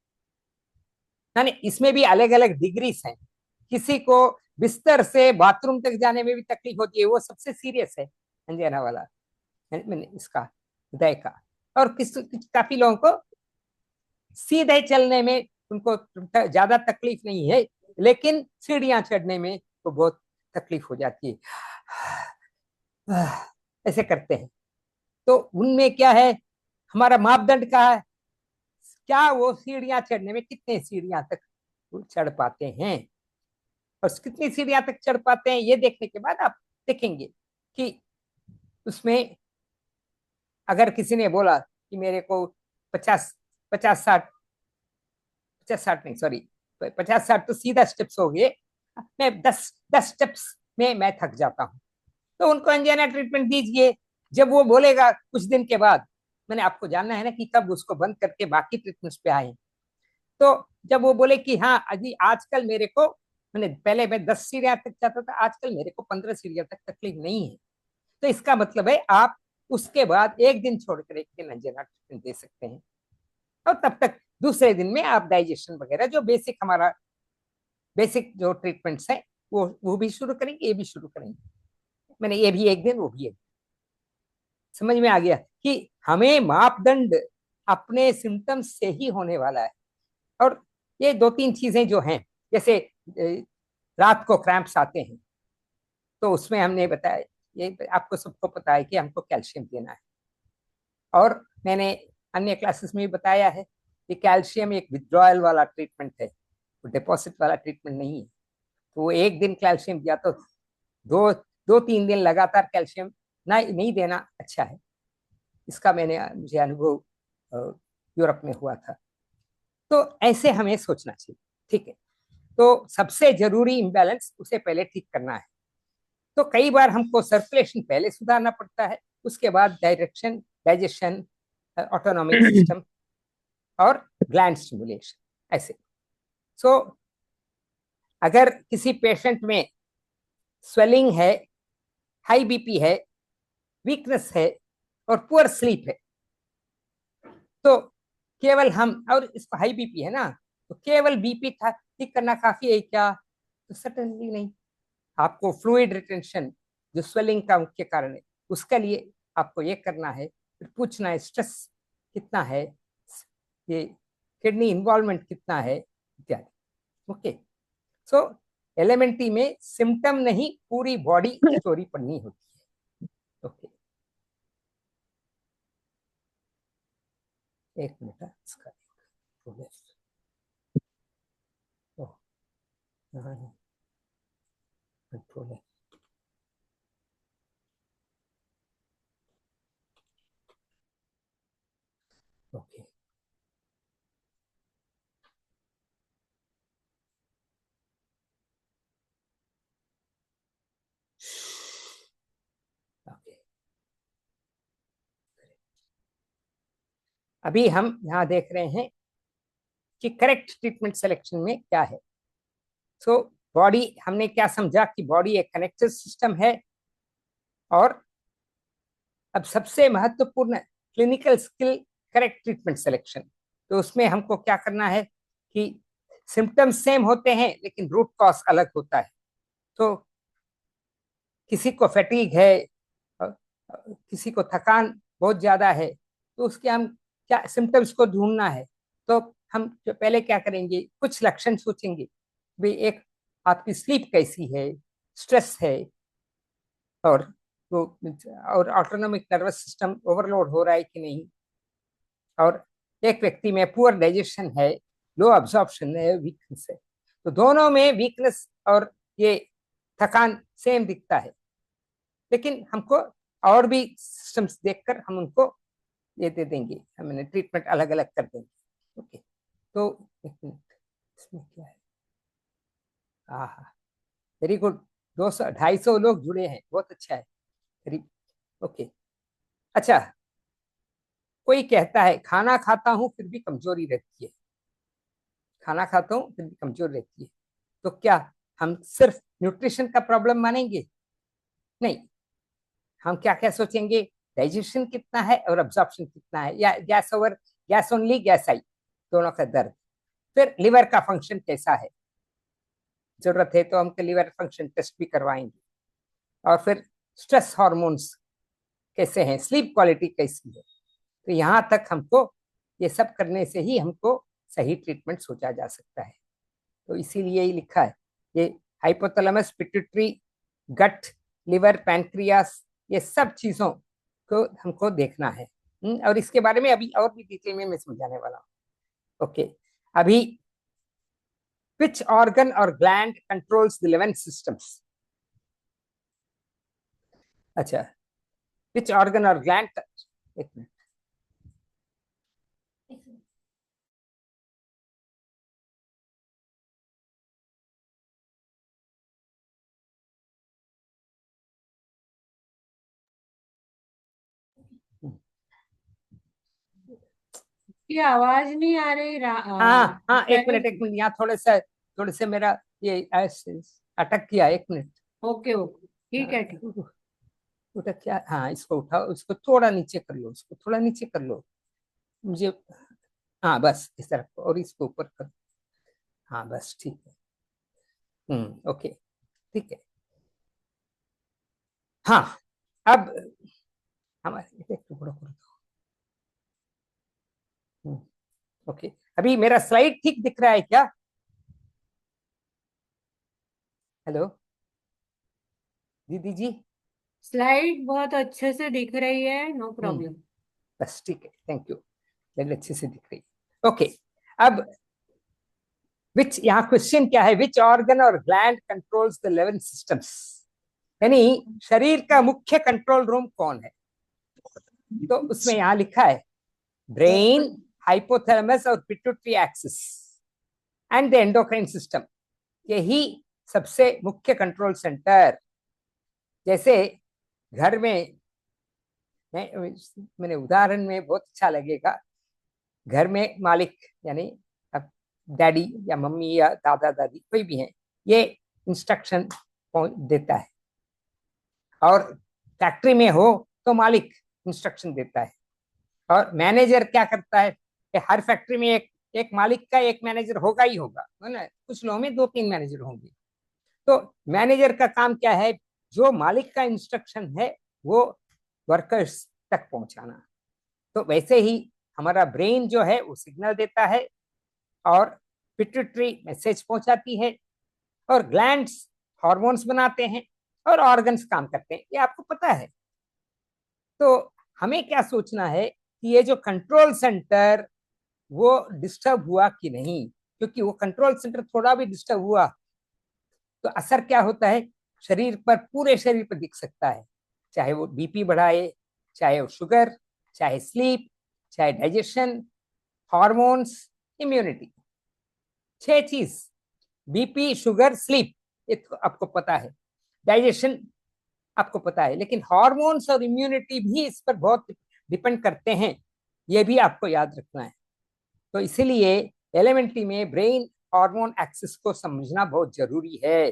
यानी इसमें भी अलग अलग डिग्रीज हैं। किसी को बिस्तर से बाथरूम तक जाने में भी तकलीफ होती है, वो सबसे सीरियस है अंजाइना वाला, मैंने इसका हृदय का। और काफी लोगों को सीधे चलने में उनको ज्यादा तकलीफ नहीं है, लेकिन सीढ़ियां चढ़ने में तो बहुत तकलीफ हो जाती है, ऐसे करते हैं। तो उनमें क्या है, हमारा मापदंड का है क्या, वो सीढ़ियां चढ़ने में कितने सीढ़ियां तक चढ़ पाते हैं, और कितनी सीढ़ियां तक चढ़ पाते हैं ये देखने के बाद आप देखेंगे कि उसमें अगर किसी ने बोला कि मेरे को 50-60 नहीं, सॉरी, 50-60 तो सीधा स्टेप्स हो गए, मैं 10 स्टेप्स में मैं थक जाता हूँ, तो उनको अंजाइना ट्रीटमेंट दीजिए। जब वो बोलेगा कुछ दिन के बाद, मैंने आपको जानना है ना कि कब उसको बंद करके बाकी ट्रीटमेंट्स पे आए, तो जब वो बोले कि हाँ अजी आजकल मेरे को, मैंने पहले मैं 10 सीढ़ियां तक जाता था, आजकल मेरे को 15 सीढ़ियां तक तकलीफ नहीं है, तो इसका मतलब है आप उसके बाद एक दिन छोड़कर एक दिन अंजाइना ट्रीटमेंट दे सकते हैं। और तब तक दूसरे दिन में आप डाइजेशन वगैरह जो बेसिक जो ट्रीटमेंट्स है वो भी शुरू करेंगे, ये भी शुरू करेंगे। मैंने ये भी एक दिन, वो भी एक दिन। समझ में आ गया कि हमें मापदंड अपने सिम्टम्स से ही होने वाला है। और ये 2-3 चीजें जो हैं, जैसे रात को क्रैम्प्स आते हैं, तो उसमें हमने बताया, ये आपको सबको पता है कि हमको कैल्शियम देना है। और मैंने अन्य क्लासेस में भी बताया है कि कैल्शियम एक विड्रॉयल वाला ट्रीटमेंट है, वो डिपॉजिट वाला ट्रीटमेंट नहीं है। तो वो एक दिन कैल्शियम दिया तो 2-3 दिन लगातार कैल्शियम नहीं देना अच्छा है। इसका मुझे अनुभव यूरोप में हुआ था। तो ऐसे हमें सोचना चाहिए। ठीक है, तो सबसे जरूरी इम्बैलेंस उसे पहले ठीक करना है। तो कई बार हमको सर्कुलेशन पहले सुधारना पड़ता है, उसके बाद डाइजेशन, ऑटोनॉमिक सिस्टम और ग्लैंड स्टिमुलेशन, ऐसे। सो अगर किसी पेशेंट में स्वेलिंग है, हाई बीपी है, वीकनेस है और पुअर स्लीप है, तो केवल हम, और इसको हाई बीपी है ना, तो केवल बीपी ठीक करना काफी है क्या? तो सर्टेनली नहीं। आपको फ्लूइड रिटेंशन जो स्वेलिंग का मुख्य कारण है, उसके लिए आपको ये करना है, फिर पूछना है स्ट्रेस कितना है, ये किडनी इन्वॉल्वमेंट कितना है, इत्यादि। ओके, सो एलिमेंट्री में सिम्टम नहीं, पूरी बॉडी स्टोरी पढ़नी होती है। ओके, एक मिनट इसका कंट्रोल है। ओके ओके, अभी हम यहाँ देख रहे हैं कि करेक्ट ट्रीटमेंट सिलेक्शन में क्या है। सो बॉडी, हमने क्या समझा कि बॉडी एक कनेक्टेड सिस्टम है, और अब सबसे महत्वपूर्ण clinical skill correct treatment selection. तो उसमें हमको क्या करना है कि सिम्टम्स सेम होते हैं लेकिन रूट कॉज अलग होता है। तो किसी को फैटीग है, किसी को थकान बहुत ज्यादा है, तो उसके हम क्या सिम्टम्स को ढूंढना है। तो हम जो पहले क्या करेंगे, कुछ लक्षण सोचेंगे भाई, एक आपकी स्लीप कैसी है, स्ट्रेस है, और वो और ऑटोनोमिक नर्वस सिस्टम ओवरलोड हो रहा है कि नहीं, और एक व्यक्ति में पुअर डाइजेशन है, लो अब्जॉर्प्शन है, वीकनेस है। तो दोनों में वीकनेस और ये थकान सेम दिखता है, लेकिन हमको और भी सिस्टम्स देखकर हम उनको ये दे देंगे, हमने ट्रीटमेंट अलग अलग कर देंगे। ओके, तो एक मिनट, इसमें क्या है, हाँ, वेरी गुड, 200-250 लोग जुड़े हैं, बहुत अच्छा है, वेरी ओके। अच्छा, कोई कहता है खाना खाता हूं फिर भी कमजोरी रहती है, खाना खाता हूं फिर भी कमजोरी रहती है, तो क्या हम सिर्फ न्यूट्रिशन का प्रॉब्लम मानेंगे? नहीं, हम क्या क्या सोचेंगे, डाइजेशन कितना है और अब्जॉर्प्शन कितना है, या gas over gas only, gas आई, दोनों का दर्द। फिर लिवर का फंक्शन कैसा है, जरूरत है तो हम लिवर फंक्शन टेस्ट भी करवाएंगे। और फिर स्ट्रेस हार्मोन्स कैसे हैं, स्लीप क्वालिटी कैसी है। तो यहाँ तक हमको ये सब करने से ही हमको सही ट्रीटमेंट सोचा जा सकता है। तो इसीलिए ही लिखा है, ये हाइपोथैलेमस, पिट्यूटरी, गट, लिवर, पैनक्रियास, ये सब चीजों को हमको देखना है। और इसके बारे में अभी और भी डिटेल में मैं समझाने वाला हूँ। ओके, अभी which organ or gland controls the 11 systems? अच्छा, which organ or gland, एक मिनट, की आवाज नहीं आ रही हाँ हाँ, एक मिनट, यहाँ थोड़े से मेरा ये अटक किया, एक मिनट। ओके ओके, ठीक है, ठीक। उठा क्या, हाँ, इसको उठाओ, इसको थोड़ा नीचे कर लो, इसको थोड़ा नीचे कर लो मुझे, हाँ बस इस तरफ, और इसको ऊपर कर, हाँ बस ठीक है। ओके, ठीक है। हाँ, अब हमारे एक टुकड़ा कर दो। ओके, अभी मेरा स्लाइड ठीक दिख रहा है क्या? हेलो दीदी जी, स्लाइड बहुत अच्छे से दिख रही है, नो प्रॉब्लम। बस ठीक है, थैंक यू, स्लाइड अच्छे से दिख रही है। ओके, अब विच, यहाँ क्वेश्चन क्या है, विच ऑर्गन और ग्लैंड कंट्रोल्स द 11 सिस्टम्स, यानी शरीर का मुख्य कंट्रोल रूम कौन है? तो उसमें यहाँ लिखा है ब्रेन, हाइपोथैलेमस और pituitary axis and the endocrine system, यही सबसे मुख्य कंट्रोल सेंटर। जैसे घर में, मैंने उदाहरण में बहुत अच्छा लगेगा, घर में मालिक यानी अब डैडी या मम्मी या दादा दादी कोई भी है, ये इंस्ट्रक्शन देता है, और फैक्ट्री में हो तो मालिक इंस्ट्रक्शन देता है, और मैनेजर क्या करता है कि हर फैक्ट्री में एक एक मालिक का एक मैनेजर होगा ही होगा, है ना, कुछ लोगों में 2-3 मैनेजर होंगे। तो मैनेजर का काम क्या है, जो मालिक का इंस्ट्रक्शन है वो वर्कर्स तक पहुंचाना। तो वैसे ही हमारा ब्रेन जो है वो सिग्नल देता है, और पिट्यूटरी मैसेज पहुंचाती है, और ग्लैंड्स हार्मोन्स बनाते हैं, और ऑर्गन्स काम करते हैं, ये आपको पता है। तो हमें क्या सोचना है कि ये जो कंट्रोल सेंटर वो डिस्टर्ब हुआ कि नहीं, क्योंकि वो कंट्रोल सेंटर थोड़ा भी डिस्टर्ब हुआ तो असर क्या होता है, शरीर पर, पूरे शरीर पर दिख सकता है, चाहे वो बीपी बढ़ाए, चाहे वो शुगर, चाहे स्लीप, चाहे डाइजेशन, हॉर्मोन्स, इम्यूनिटी। 6 चीज, बीपी, शुगर, स्लीप, ये तो आपको पता है, डाइजेशन आपको पता है, लेकिन हॉर्मोन्स और इम्यूनिटी भी इस पर बहुत डिपेंड करते हैं, ये भी आपको याद रखना है। तो इसीलिए एलिमेंट्री में ब्रेन हार्मोन एक्सिस को समझना बहुत जरूरी है।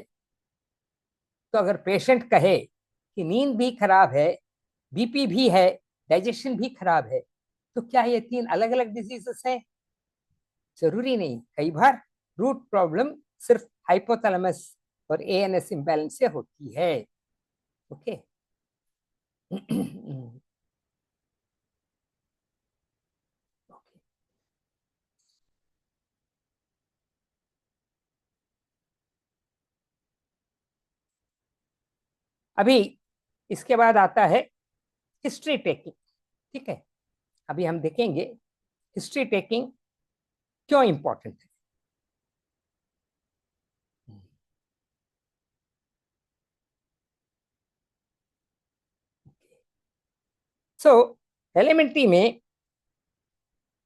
तो अगर पेशेंट कहे कि नींद भी खराब है, बीपी भी है, डाइजेशन भी खराब है, तो क्या ये 3 अलग अलग डिजीजेस हैं? जरूरी नहीं। कई बार रूट प्रॉब्लम सिर्फ हाइपोथैलेमस और एएनएस इम्बैलेंस से होती है। ओके। अभी इसके बाद आता है हिस्ट्री टेकिंग। ठीक है, अभी हम देखेंगे हिस्ट्री टेकिंग क्यों इंपॉर्टेंट है। सो एलिमेंट्री में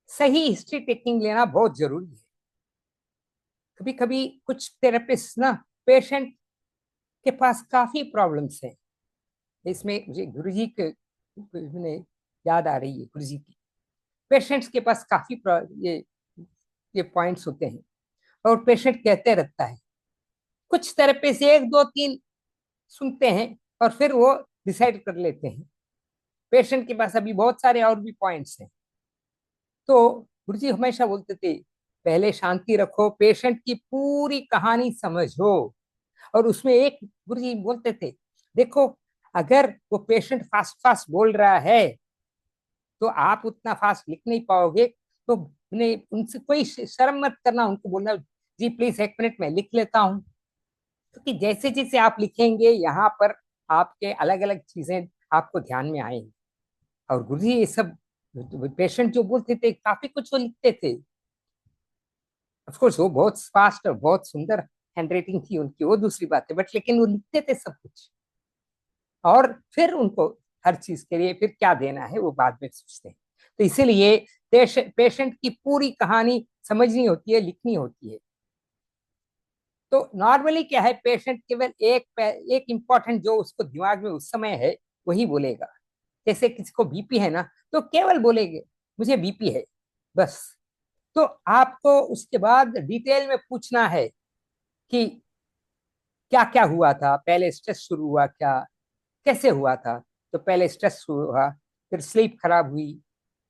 सही हिस्ट्री टेकिंग लेना बहुत जरूरी है। कभी कभी कुछ थेरेपिस्ट ना, पेशेंट के पास काफी प्रॉब्लम्स हैं, इसमें मुझे गुरुजी के ने याद आ रही है, गुरुजी की पेशेंट्स के पास काफी ये पॉइंट्स होते हैं और पेशेंट कहते रहता है। कुछ थेरेपिस्ट 1 2 3 सुनते हैं और फिर वो डिसाइड कर लेते हैं, पेशेंट के पास अभी बहुत सारे और भी पॉइंट्स हैं। तो गुरुजी हमेशा बोलते थे पहले शांति रखो, पेशेंट की पूरी कहानी समझो। और उसमें एक गुरुजी बोलते थे, देखो अगर वो पेशेंट फास्ट फास्ट बोल रहा है तो आप उतना फास्ट लिख नहीं पाओगे, तो उनसे कोई शर्म मत करना, उनको बोलना जी प्लीज 1 मिनट में लिख लेता हूँ, क्योंकि जैसे जैसे आप लिखेंगे यहाँ पर आपके अलग अलग चीजें आपको ध्यान में आएंगी। और गुरुजी ये सब पेशेंट जो बोलते थे काफी कुछ वो लिखते थे। ऑफ कोर्स वो बहुत फास्ट और बहुत सुंदर हैंडराइटिंग थी उनकी, वो दूसरी बात है, बट लेकिन वो लिखते थे सब कुछ, और फिर उनको हर चीज के लिए फिर क्या देना है वो बाद में सोचते हैं। तो इसीलिए पेशेंट की पूरी कहानी समझनी होती है, लिखनी होती है। तो नॉर्मली क्या है, पेशेंट केवल एक इंपॉर्टेंट जो उसको दिमाग में उस समय है वही बोलेगा। जैसे किसी को बीपी है ना, तो केवल बोलेंगे मुझे बीपी है, बस। तो आपको उसके बाद डिटेल में पूछना है कि क्या क्या हुआ था, पहले स्ट्रेस शुरू हुआ क्या, कैसे हुआ था। तो पहले स्ट्रेस शुरू हुआ, फिर स्लीप खराब हुई,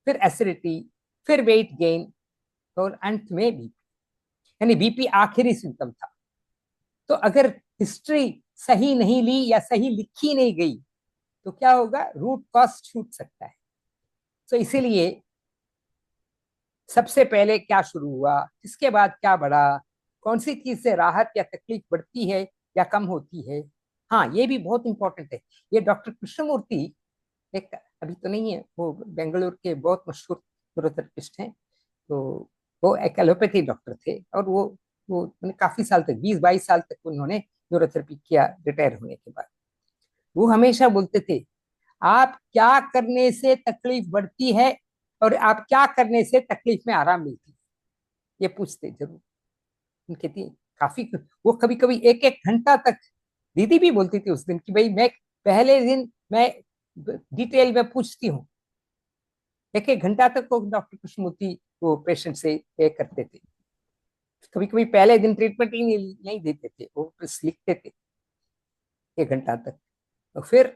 फिर एसिडिटी, फिर वेट गेन, और अंत में बीपी, यानी बीपी आखिरी सिम्टम था। तो अगर हिस्ट्री सही नहीं ली या सही लिखी नहीं गई तो क्या होगा, रूट कॉज छूट सकता है। तो इसीलिए सबसे पहले क्या शुरू हुआ, इसके बाद क्या बढ़ा, कौन सी चीज से राहत या तकलीफ बढ़ती है या कम होती है। हाँ, ये भी बहुत इंपॉर्टेंट है। ये डॉक्टर कृष्णमूर्ति, एक अभी तो नहीं है, वो बेंगलुरु के बहुत मशहूर न्यूरोथेरेपिस्ट हैं। तो वो एक एलोपैथी डॉक्टर थे, और वो काफी साल तक, 20 22 साल तक उन्होंने न्यूरोथेरेपी किया रिटायर होने के बाद। वो हमेशा बोलते थे आप क्या करने से तकलीफ बढ़ती है और आप क्या करने से तकलीफ में आराम मिलती है, ये पूछते जरूर। उनके थी काफी, वो कभी कभी 1 1 घंटा तक, दीदी भी बोलती थी उस दिन कि भाई मैं पहले दिन मैं डिटेल में पूछती हूँ। 1 1 घंटा तक वो डॉक्टर कृष्णमूर्ति वो पेशेंट से पे करते थे। कभी कभी पहले दिन ट्रीटमेंट ही नहीं देते थे, वो बस लिखते थे 1 घंटा तक। तो फिर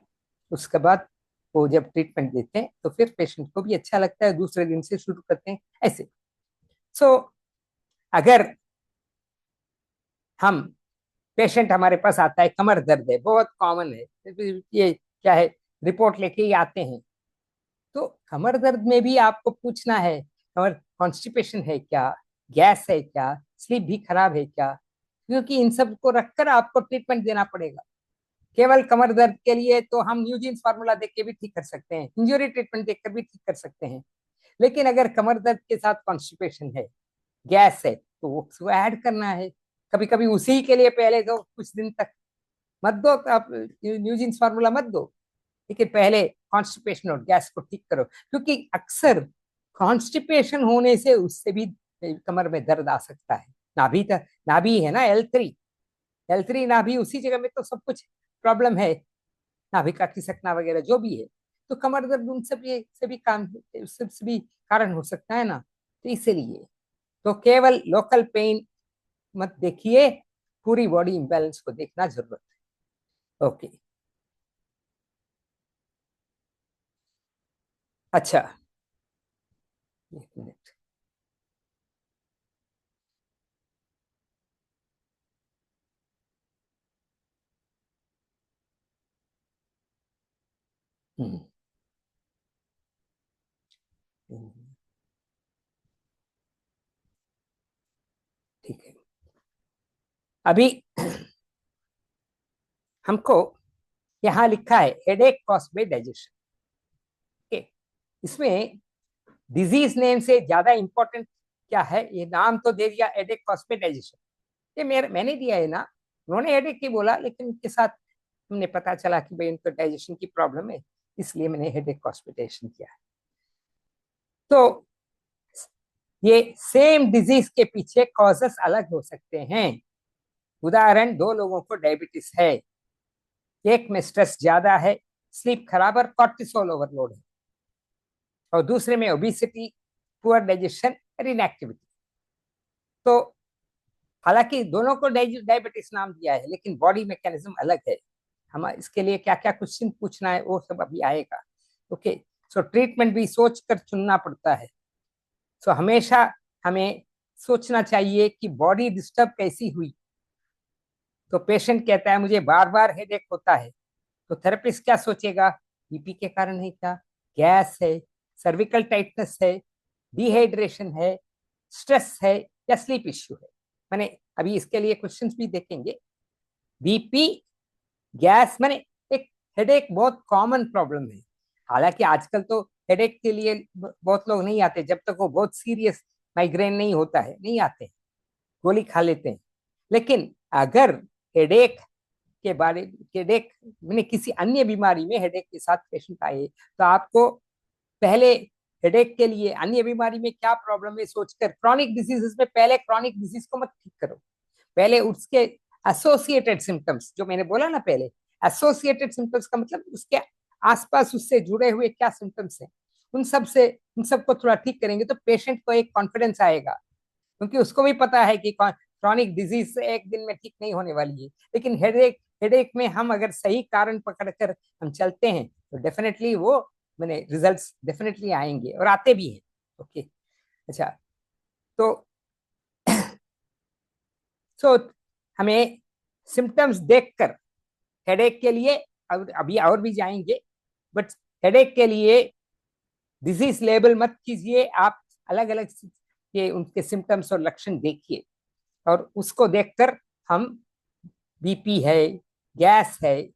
उसके बाद वो जब ट्रीटमेंट देते हैं तो फिर पेशेंट को भी अच्छा लगता है, दूसरे दिन से शुरू करते हैं ऐसे। सो अगर हम, पेशेंट हमारे पास आता है, कमर दर्द है, बहुत कॉमन है, ये क्या है, रिपोर्ट लेके ही आते हैं। तो कमर दर्द में भी आपको पूछना है कमर कॉन्स्टिपेशन है क्या, गैस है क्या, स्लीप भी खराब है क्या, क्योंकि इन सब को रखकर आपको ट्रीटमेंट देना पड़ेगा। केवल कमर दर्द के लिए तो हम न्यूजीन्स फार्मूला देख के भी ठीक कर सकते हैं, इंजरी ट्रीटमेंट देखकर भी ठीक कर सकते हैं, लेकिन अगर कमर दर्द के साथ कॉन्स्टिपेशन है, गैस है, तो वो उसको ऐड करना है। कभी कभी उसी के लिए पहले तो कुछ दिन तक मत दो, तो आप न्यूजीन्स फार्मूला मत दो, लेकिन पहले कॉन्स्टिपेशन और गैस को ठीक करो, क्योंकि अक्सर कॉन्स्टिपेशन होने से उससे भी कमर में दर्द आ सकता है। नाभि है ना L3 नाभि, उसी जगह में तो सब कुछ प्रॉब्लम है, नाभि का खिसकना वगैरह जो भी है, तो कमर दर्द उन सब भी कारण हो सकता है ना। तो इसीलिए तो केवल लोकल पेन मत देखिए, पूरी बॉडी इंबैलेंस को देखना जरूरत है। ओके, अच्छा, एक मिनट। हम्म, ठीक है। अभी हमको यहाँ लिखा है headache caused by digestion. Okay, इसमें डिजीज नेम से ज्यादा इंपॉर्टेंट क्या है, ये नाम तो दे दिया हेडेक कॉज्ड बाय डाइजेशन, ये मैंने दिया है ना, उन्होंने हेडेक ही बोला, लेकिन उनके साथ हमने पता चला कि भाई उनको डाइजेशन की प्रॉब्लम है, इसलिए मैंने हेडेक कॉज्ड बाय डाइजेशन किया है। तो ये सेम डिजीज के पीछे कॉजेस अलग हो सकते हैं। उदाहरण, दो लोगों को डायबिटीज है, एक में स्ट्रेस ज्यादा है, स्लीप खराब और कॉर्टिसोल ओवरलोड है, और दूसरे में ओबेसिटी, पुअर डाइजेशन और इनएक्टिविटी। तो हालांकि दोनों को डायबिटीज नाम दिया है, लेकिन बॉडी मैकेनिज्म अलग है। हम इसके लिए क्या क्या क्वेश्चन पूछना है वो सब अभी आएगा। ओके, सो ट्रीटमेंट भी सोच कर चुनना पड़ता है। सो हमेशा हमें सोचना चाहिए कि बॉडी डिस्टर्ब कैसी हुई। तो पेशेंट कहता है मुझे बार बार हेडेक होता है, तो थेरेपिस्ट क्या सोचेगा, बीपी के कारण है क्या, गैस है, सर्विकल टाइटनेस है, डिहाइड्रेशन है, स्ट्रेस है, या स्लीप इश्यू है। मैंने अभी इसके लिए क्वेश्चंस भी देखेंगे। बीपी, गैस, मैंने एक हेडेक बहुत कॉमन प्रॉब्लम है। हालांकि आजकल तो हेडेक के लिए बहुत लोग नहीं आते, जब तक वो बहुत सीरियस माइग्रेन नहीं होता है नहीं आते, गोली खा लेते हैं। लेकिन अगर हेडेक हेडेक मैंने किसी अन्य बीमारी में हेडेक के साथ पेशेंट आए, तो आपको पहले हेडेक के लिए अन्य बीमारी में क्या प्रॉब्लम है सोचकर, क्रॉनिक डिजीजेस में पहले क्रॉनिक डिजीज को मत ठीक करो, पहले उसके एसोसिएटेड सिम्टम्स, जो मैंने बोला ना पहले, एसोसिएटेड सिम्टम्स का मतलब उसके आसपास उससे जुड़े हुए क्या सिम्टम्स हैं, उन सबको थोड़ा ठीक करेंगे तो पेशेंट को एक कॉन्फिडेंस आएगा, क्योंकि उसको भी पता है कि क्रॉनिक डिजीज से एक दिन में ठीक नहीं होने वाली है। लेकिन हेडेक में हम अगर सही कारण पकड़कर हम चलते हैं तो डेफिनेटली वो मैंने रिजल्ट्स डेफिनेटली आएंगे, और आते भी हैं। ओके, अच्छा, तो हमें सिम्टम्स देखकर हेडेक के लिए अभी और भी जाएंगे, बट हेडेक के लिए डिजीज लेबल मत कीजिए आप, अलग अलग के उनके सिम्टम्स और लक्षण देखिए, और उसको देखकर हम बीपी है, गैस है,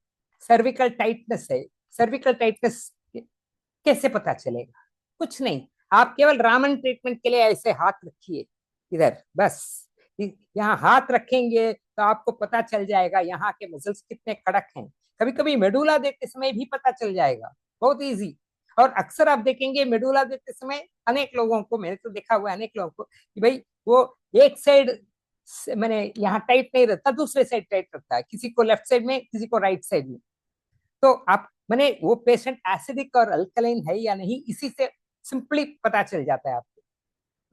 सर्विकल टाइटनेस है, सर्विकल टाइटनेस कैसे पता चलेगा, कुछ नहीं, आप केवल रामन ट्रीटमेंट के लिए ऐसे हाथ रखिए इधर, बस यहाँ हाथ रखेंगे तो आपको पता चल जाएगा यहाँ के मसल्स कितने कड़क हैं। कभी कभी मेडुला देते समय भी पता चल जाएगा, बहुत इजी। और अक्सर आप देखेंगे मेडुला देते समय अनेक लोगों को, मैंने तो देखा हुआ है अनेक लोगों को, कि भाई वो एक साइड मैंने यहाँ टाइट नहीं रहता, दूसरे साइड टाइट रहता है, किसी को लेफ्ट साइड में, किसी को राइट साइड में। तो आप मैंने वो पेशेंट एसिडिक और अल्कलाइन है या नहीं, इसी से सिंपली पता चल जाता है आपको।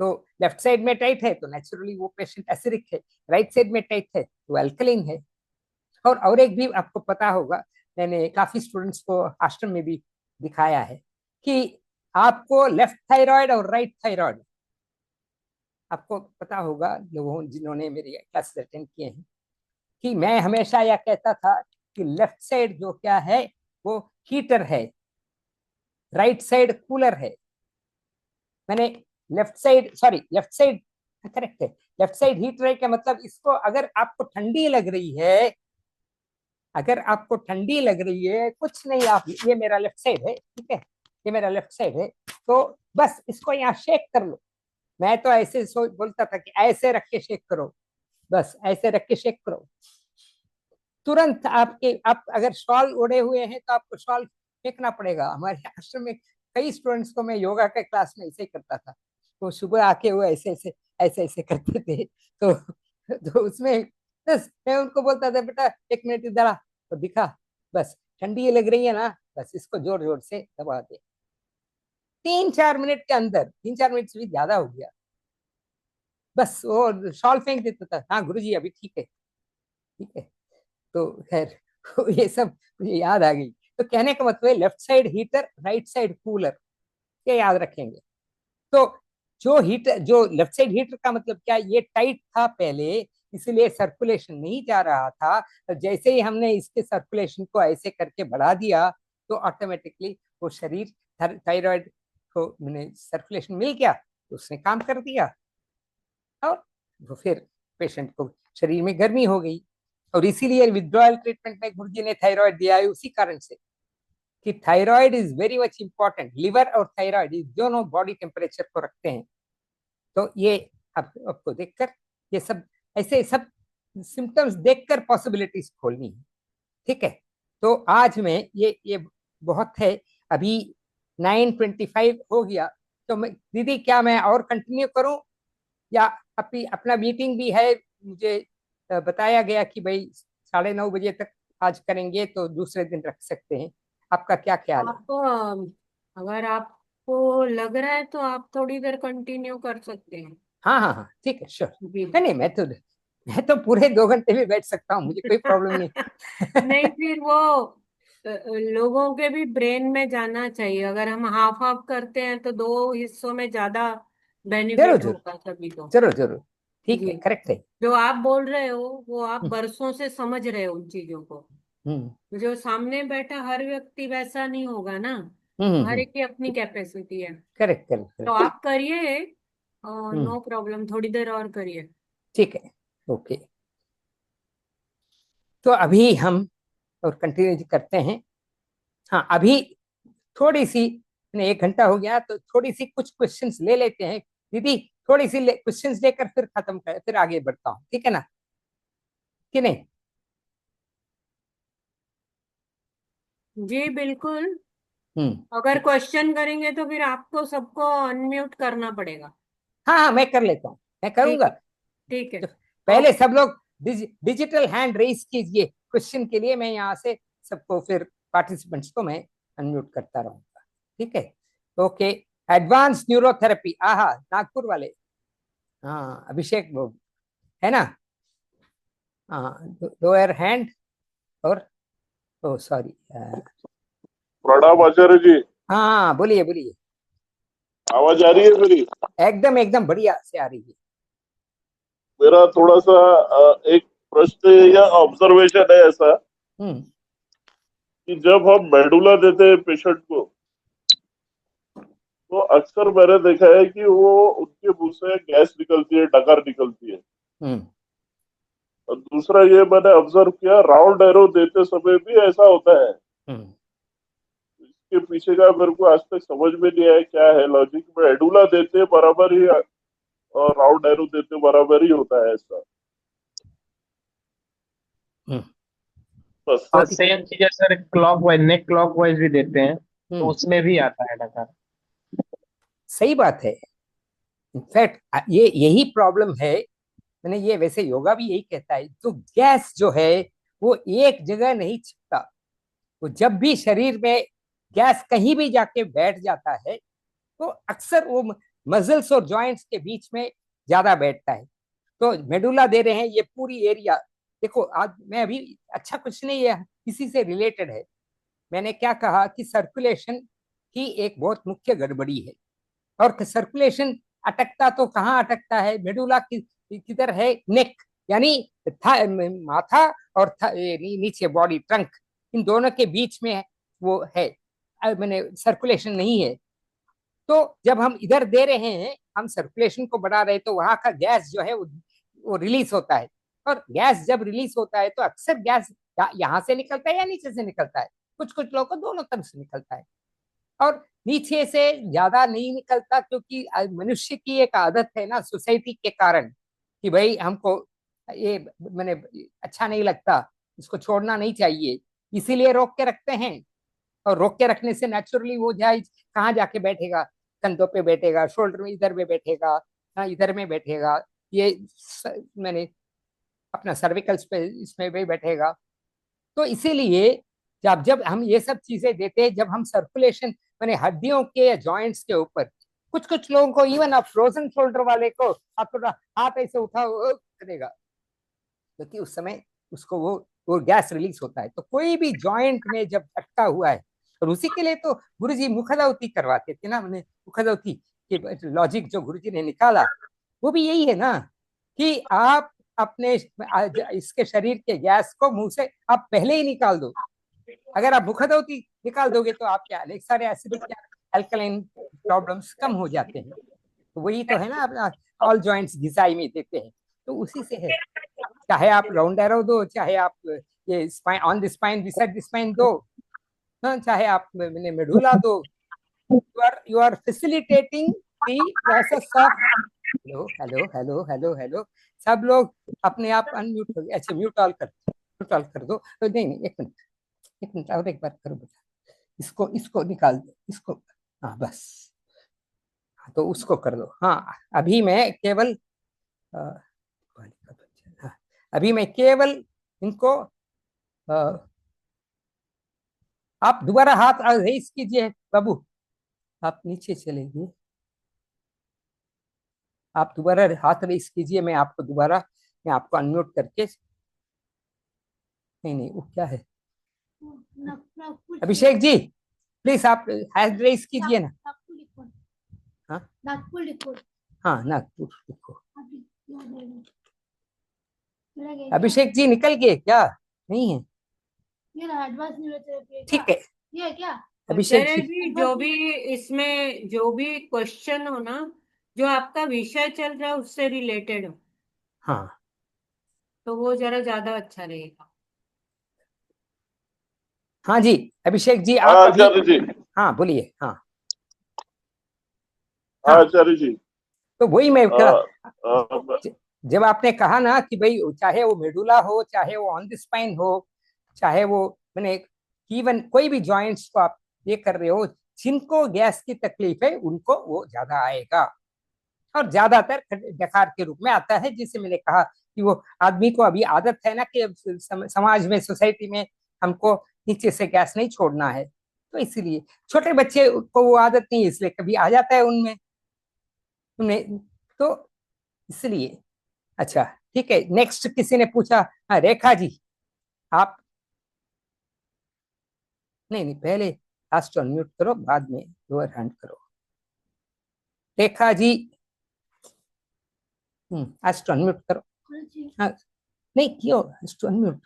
तो लेफ्ट साइड में टाइट है तो नेचुरली वो पेशेंट एसिडिक है, राइट साइड में टाइट है तो अल्कलाइन है। और एक भी आपको पता होगा, मैंने काफी स्टूडेंट्स को आश्रम में भी दिखाया है कि आपको लेफ्ट थायराइड और राइट थायराइड, आपको पता होगा लोगों जिन्होंने मेरी क्लास अटेंड किए हैं, कि मैं हमेशा यह कहता था कि लेफ्ट साइड जो क्या है वो हीटर है, राइट साइड कूलर है। मैंने लेफ्ट साइड करेक्ट है, लेफ्ट साइड हीटर है, क्या मतलब, इसको अगर आपको ठंडी लग रही है, अगर आपको ठंडी लग रही है, कुछ नहीं, आप ये मेरा लेफ्ट साइड है, ठीक है, ये मेरा लेफ्ट साइड है, तो बस इसको यहाँ शेक कर लो। मैं तो ऐसे बोलता था कि ऐसे रख के शेक करो, बस ऐसे रख के शेक करो, तुरंत आप अगर शॉल ओढ़े हुए हैं तो आपको शॉल फेंकना पड़ेगा। हमारे आश्रम में कई स्टूडेंट्स को मैं योगा के क्लास में ऐसे ही करता था, तो सुबह आके वो ऐसे ऐसे ऐसे ऐसे करते थे, तो उसमें बस मैं उनको बोलता था, बेटा 1 मिनट इधर आ, तो दिखा, बस ठंडी लग रही है ना, बस इसको जोर जोर से दबा दे। 3-4 मिनट के अंदर, 3-4 मिनट से भी ज्यादा हो गया, बस वो शॉल फेंक देता था। हाँ गुरुजी अभी ठीक है, ठीक है। तो खैर ये सब मुझे याद आ गई। तो कहने का मतलब है left side heater, right side cooler, ये याद रखेंगे। तो जो लेफ्ट साइड हीटर का मतलब क्या, ये टाइट था पहले, इसीलिए सर्कुलेशन नहीं जा रहा था। तो जैसे ही हमने इसके सर्कुलेशन को ऐसे करके बढ़ा दिया, तो ऑटोमेटिकली वो शरीर, थायराइड को मैंने सर्कुलेशन मिल गया, तो उसने काम कर दिया, और वो फिर पेशेंट को शरीर में गर्मी हो गई। और इसीलिए विथड्रॉयल ट्रीटमेंट में गुरुजी ने थायराइड दिया है, उसी कारण से कि thyroid is very much important. Liver और थायराइड दोनों बॉडी टेम्परेचर को रखते हैं। तो ये आपको देखकर ये सब ऐसे सब सिम्टम्स देखकर पॉसिबिलिटीज खोलनी है, ठीक है। तो आज में ये बहुत है। अभी 9:25 हो गया, तो मैं दीदी क्या मैं और कंटिन्यू करूं, या अपना मीटिंग भी है, मुझे बताया गया कि भाई 9:30 बजे तक आज करेंगे, तो दूसरे दिन रख सकते हैं। आपका क्या ख्याल है? आपको अगर आपको लग रहा है तो आप थोड़ी देर कंटिन्यू कर सकते हैं। हाँ हाँ हाँ, ठीक है, श्योर। जी। नहीं नहीं, मैं तो पूरे 2 घंटे भी बैठ सकता हूँ, मुझे कोई प्रॉब्लम नहीं, नहीं। फिर वो लोगों के भी ब्रेन में जाना चाहिए। अगर हम हाफ हाफ करते हैं तो दो हिस्सों में ज्यादा जरूर बेनिफिट जरूर, होगा सभी को। जरूर जरूर, ठीक है, जी। करेक्ट है। जो आप बोल रहे हो वो आप हम्म बरसों से समझ रहे हो उन चीजों को। हम्म जो सामने बैठा हर व्यक्ति वैसा नहीं होगा ना, हर हम्म, एक की अपनी कैपेसिटी है। करेक्ट करेक्ट तो करेक्ट। आप करिए, हम्म, नो प्रॉब्लम, थोड़ी देर और करिए। ठीक है, ओके। तो अभी हम और कंटिन्यू करते हैं। हाँ अभी थोड़ी सी, 1 घंटा हो गया, तो थोड़ी सी कुछ क्वेश्चंस ले लेते हैं दीदी, थोड़ी सी क्वेश्चंस लेकर फिर खत्म कर, फिर आगे बढ़ता हूँ, ठीक है ना, कि नहीं? जी बिल्कुल। हम्म, अगर क्वेश्चन करेंगे तो फिर आपको सबको अनम्यूट करना पड़ेगा। हाँ हाँ मैं कर लेता हूँ, मैं ठीक करूंगा। है, ठीक है। तो पहले ओके। सब लोग डिजिटल हैंड रेस कीजिए क्वेश्चन के लिए, मैं यहाँ से सबको फिर पार्टिसिपेंट्स को मैं अनम्यूट करता रहूंगा, ठीक है। ओके, एडवांस न्यूरोथेरेपी, आहा नागपुर वाले, हाँ अभिषेक वो है ना, हाँ लोअर हैंड, और ओ सॉरी, प्रणाम आचार्य जी। हाँ बोलिए बोलिए, आवाज आ रही है मेरी? एकदम एकदम बढ़िया से आ रही है। मेरा थोड़ा सा एक प्रश्न या ऑब्जर्वेशन है ऐसा हम्म कि जब हम मेडुला देते हैं पेशेंट को, तो अक्सर मैंने देखा है कि वो उनके मुंह से गैस निकलती है, डकार निकलती है। हम्म और दूसरा ये मैंने ऑब्जर्व किया, राउंड एरो देते समय भी ऐसा होता है। हम्म इसके पीछे का मेरे को आज तक समझ में नहीं आया क्या है लॉजिक। में एडुला देते बराबर ही और राउंड एरो देते बराबर ही होता है ऐसा, हम्म, बस। बहुत ही, सेम चीज है सर, क्लॉक वाइज नेक क्लॉक वाइज भी देते हैं तो हम्म, उसमें भी आता है डकार। सही बात है। इनफैक्ट ये यही प्रॉब्लम है, मैंने ये वैसे योगा भी यही कहता है, तो गैस जो है वो एक जगह नहीं छिपता, वो जब भी शरीर में गैस कहीं भी जाके बैठ जाता है, तो अक्सर वो मसल्स और जॉइंट्स के बीच में ज्यादा बैठता है। तो मेडुला दे रहे हैं, ये पूरी एरिया, देखो आज मैं अभी, अच्छा कुछ नहीं है, इसी से रिलेटेड है। मैंने क्या कहा कि सर्कुलेशन की एक बहुत मुख्य गड़बड़ी है, और सर्कुलेशन अटकता तो कहाँ अटकता है, मेडुला किधर है, नेक, यानी माथा और नीचे बॉडी ट्रंक, इन दोनों के बीच में वो है, मैंने सर्कुलेशन नहीं है। तो जब हम इधर दे रहे हैं, हम सर्कुलेशन को बढ़ा रहे हैं, तो वहां का गैस जो है वो रिलीज होता है, और गैस जब रिलीज होता है तो अक्सर गैस यहाँ से निकलता है या नीचे से निकलता है, कुछ कुछ लोगों को दोनों तरफ से निकलता है। और नीचे से ज्यादा नहीं निकलता, क्योंकि मनुष्य की एक आदत है ना, सोसाइटी के कारण, कि भाई हमको ये मैंने अच्छा नहीं लगता, इसको छोड़ना नहीं चाहिए, इसीलिए रोक के रखते हैं। और रोक के रखने से नेचुरली वो जाए कहाँ जाके बैठेगा, कंधों पे बैठेगा, शोल्डर में इधर में बैठेगा, हाँ इधर में बैठेगा, ये मैंने अपना सर्विकल्स पे इसमें भी बैठेगा। तो इसीलिए जब जब हम ये सब चीजें देते हैं, जब हम सर्कुलेशन मैंने हड्डियों के या जॉइंट्स के ऊपर, कुछ कुछ लोगों को इवन आप फ्रोजन शोल्डर वाले को आप थोड़ा हाथ ऐसे उठाओ करेगा, क्योंकि उस समय उसको वो गैस रिलीज होता है। तो कोई भी जॉइंट में जब अटका हुआ है, और उसी के लिए तो गुरु जी मुखदौती करवाते थे ना, मैंने मुखदौती के लॉजिक जो गुरु जी ने निकाला वो भी यही है ना, कि आप अपने इसके शरीर के गैस को मुंह से आप पहले ही निकाल दो। अगर आप मुखदौती निकाल दोगे तो आपके अनेक सारे एसिडिक या अल्कलाइन प्रॉब्लम्स कम हो जाते हैं। तो वही तो है ना, अपना ऑल जॉइंट्स घिसाई में देते हैं, तो उसी से है। चाहे आप राउंड एरो दो, चाहे आप ये spine on the spine beside the spine दो, हाँ, चाहे आप मेडुला दो, you are facilitating the process of. Hello hello hello hello hello, सब लोग अपने आप अनम्यूट हो गए। अच्छा म्यूट ऑल कर दो। नहीं नहीं, एक मिनट और एक बार करो बेटा, इसको इसको निकाल दो, इसको, हाँ बस, हाँ, तो उसको कर दो। हाँ अभी मैं केवल हाँ, अभी मैं केवल इनको आप दोबारा हाथ रेस कीजिए बाबू, आप नीचे चलेंगे, आप दोबारा हाथ रेस कीजिए, मैं आपको अनम्यूट करके, नहीं नहीं वो क्या है, अभिषेक जी प्लीज आप हैंड रेस कीजिए ना। हाँ हाँ नागपुर लिखो। अभिषेक जी निकल गए क्या, नहीं है, ठीक है ये क्या अभिषेक आचार्य जी। जी, जो भी इसमें जो भी क्वेश्चन हो ना, जो आपका विषय चल रहा है उससे रिलेटेड हो, हाँ तो वो जरा ज्यादा अच्छा रहेगा। हाँ जी अभिषेक जी हाँ आप अभी, आचार्य जी। हाँ बोलिए। हाँ हाँ हाँ, आचार्य जी। तो वही मैं आ, आ, जब आपने कहा ना कि भाई चाहे वो मेडुला हो, चाहे वो ऑन द स्पाइन हो, चाहे वो मैंने इवन कोई भी जॉइंट्स को आप ये कर रहे हो, जिनको गैस की तकलीफ है उनको वो ज्यादा आएगा, और ज्यादातर डकार के रूप में आता है, जिसे मैंने कहा कि वो आदमी को अभी आदत है ना कि समाज में, सोसाइटी में हमको नीचे से गैस नहीं छोड़ना है, तो इसीलिए छोटे बच्चे को वो आदत नहीं है, इसलिए कभी आ जाता है उनमें, उन्हें, तो इसलिए। अच्छा ठीक है, नेक्स्ट किसी ने पूछा, हाँ रेखा जी आप, नहीं नहीं पहले लास्ट अनम्यूट करो, बाद में लोअर हैंड करो। रेखा जी लास्ट अनम्यूट करो। हाँ नहीं क्यों लास्ट अनम्यूट,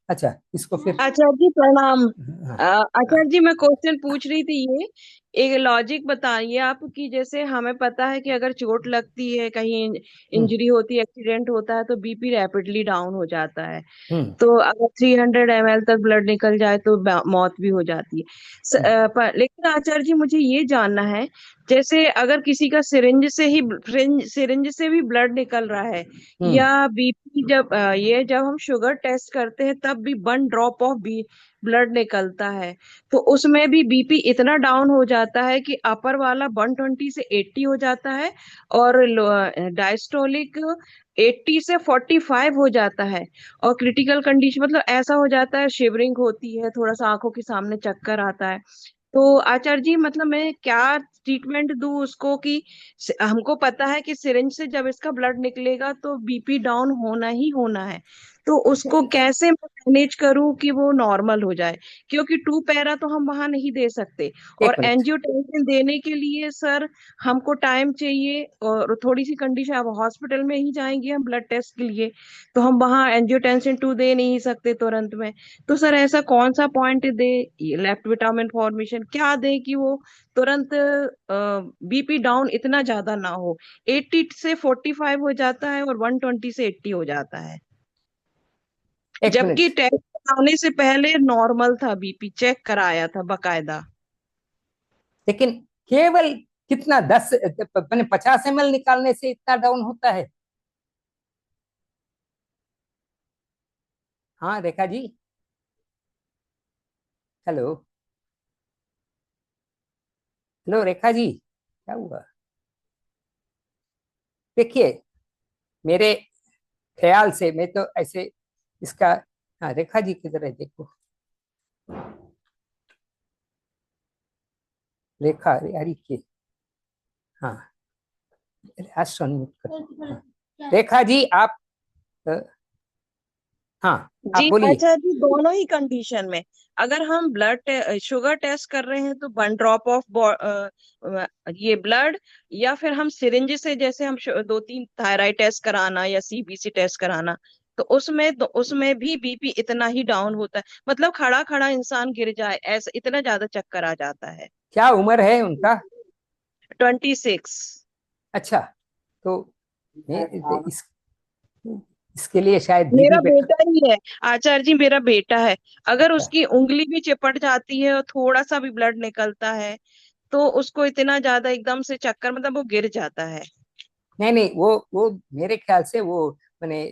अच्छा इसको फिर, आचार्य जी प्रणाम। हाँ हाँ आचार्य जी मैं क्वेश्चन पूछ रही थी, ये एक लॉजिक बताइए आप कि जैसे हमें पता है कि अगर चोट लगती है, कहीं इंजरी होती है, एक्सीडेंट होता है तो बीपी रैपिडली डाउन हो जाता है। हम्म तो अगर 300 ml तक ब्लड निकल जाए तो मौत भी हो जाती है। हम्म लेकिन आचार्य जी मुझे ये जानना है, जैसे अगर किसी का सिरिंज से भी ब्लड निकल रहा है, हम्म या बीपी जब हम शुगर टेस्ट करते हैं तब भी 1 ड्रॉप ऑफ ब्लड निकलता है, तो उसमें भी बीपी इतना डाउन हो जाता है कि अपर वाला 120 से 80 हो जाता है, और डायस्टोलिक 80 से 45 हो जाता है, और क्रिटिकल कंडीशन मतलब ऐसा हो जाता है, शिवरिंग होती है, थोड़ा सा आंखों के सामने चक्कर आता है। तो आचार्य जी मतलब मैं क्या ट्रीटमेंट दूं उसको कि हमको पता है कि सिरिंज से जब इसका ब्लड निकलेगा तो बीपी डाउन होना ही होना है, तो उसको कैसे मैं मैनेज करूं कि वो नॉर्मल हो जाए, क्योंकि 2 पैरा तो हम वहां नहीं दे सकते, एक और मिनट, एंजियोटेंसिन देने के लिए सर हमको टाइम चाहिए, और थोड़ी सी कंडीशन, अब हॉस्पिटल में ही जाएंगे हम ब्लड टेस्ट के लिए, तो हम वहां एंजियोटेंसिन 2 दे नहीं सकते तुरंत में। तो सर ऐसा कौन सा पॉइंट दे, लेफ्ट विटामिन फॉर्मेशन क्या दे कि वो तुरंत बीपी डाउन इतना ज्यादा ना हो, 80 से 45 हो जाता है और 120 से 80 हो जाता है, एक जबकि मिनट, टेस्ट आने से पहले नॉर्मल था, बीपी चेक कराया था बकायदा। लेकिन केवल कितना 50 ml निकालने से इतना डाउन होता है। हाँ रेखा जी, हेलो हेलो रेखा जी, क्या हुआ? देखिए, मेरे ख्याल से मैं तो ऐसे इसका, हाँ रेखा जी किधर है देखो, रेखा यारी की, हाँ रेखा जी आप, अ, हाँ आप जी बोलिए। अच्छा जी, दोनों ही कंडीशन में अगर हम शुगर टेस्ट कर रहे हैं तो 1 ड्रॉप ऑफ ये ब्लड, या फिर हम सिरिंज से, जैसे हम 2-3 थायराइड टेस्ट कराना या सीबीसी टेस्ट कराना, तो उसमें भी बीपी इतना ही डाउन होता है। मतलब खड़ा खड़ा इंसान गिर जाए ऐसा, इतना ज्यादा चक्कर आ जाता है। क्या उम्र है उनका? 26। अच्छा, तो इस इसके लिए शायद दीदी मेरा बेटर। बेटा ही है आचार्य जी, मेरा बेटा है। अगर अच्छा, उसकी उंगली भी चिपट जाती है और थोड़ा सा भी ब्लड निकलता है तो उसको इतना ज्यादा एकदम से चक्कर, मतलब वो गिर जाता है। नहीं नहीं, वो मेरे ख्याल से वो मैंने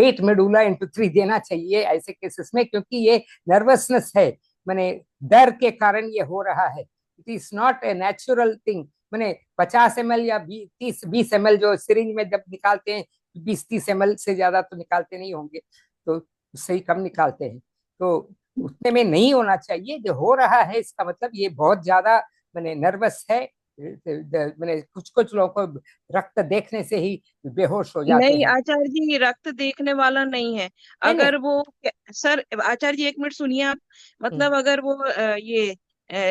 8 मेडुला × 3 देना चाहिए ऐसे केसेस में, क्योंकि ये नर्वसनेस है, मैंने डर के कारण ये हो रहा है। It is not a natural thing. मैंने 50 ml या 20 ml जो सिरिंज में जब निकालते हैं, 20-30 ml से ज्यादा तो निकालते नहीं होंगे, तो उससे ही कम निकालते हैं, तो उतने में नहीं होना चाहिए। जो हो रहा है इसका मतलब ये बहुत ज्यादा मैंने नर्वस है। मैंने कुछ कुछ लोगों को रक्त देखने से ही बेहोश हो जाते नहीं हैं। आचार्य जी, ये रक्त देखने वाला नहीं है। नहीं नहीं। अगर वो, सर आचार्य जी एक मिनट सुनिए आप। हम्म, मतलब अगर वो ये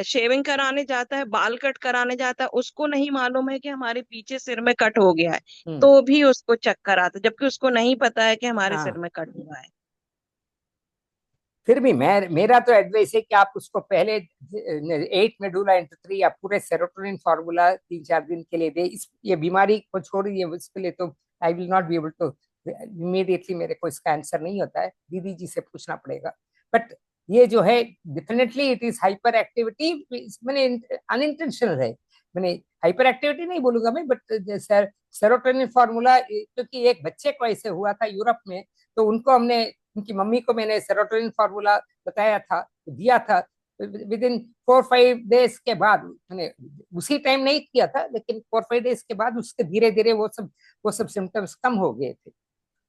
शेविंग कराने जाता है, बाल कट कराने जाता है, उसको नहीं मालूम है कि हमारे पीछे सिर में कट हो गया है, हम्म, तो भी उसको चक्कर आता है, जबकि उसको नहीं पता है कि हमारे सिर हाँ, में कट हुआ है। फिर भी मेरा तो एडवाइस है कि आप उसको पहले 8 मेडुला × 3 या पूरे सेरोटोनिन फार्मूला 3-4 दिन के लिए दे। ये बीमारी को छोड़िए, उसके लिए तो I will not be able to immediately, मेरे को इसका आंसर नहीं होता है, दीदी जी से पूछना पड़ेगा। बट ये जो है definitely it is hyper activity, मैंने अनइंटेंशनल है। मैंने हाइपर एक्टिविटी नहीं बोलूंगा मैं, बट सेरोटोनिन फार्मूला, क्योंकि एक बच्चे को ऐसे हुआ था यूरोप में, तो उनको हमने, उनकी मम्मी को मैंने सेरोटोनिन फार्मूला बताया था, दिया था। विद इन 4-5 डेज के बाद, मैंने उसी टाइम नहीं किया था, लेकिन 4-5 डेज के बाद उसके धीरे धीरे वो सब सिम्टम्स कम हो गए थे,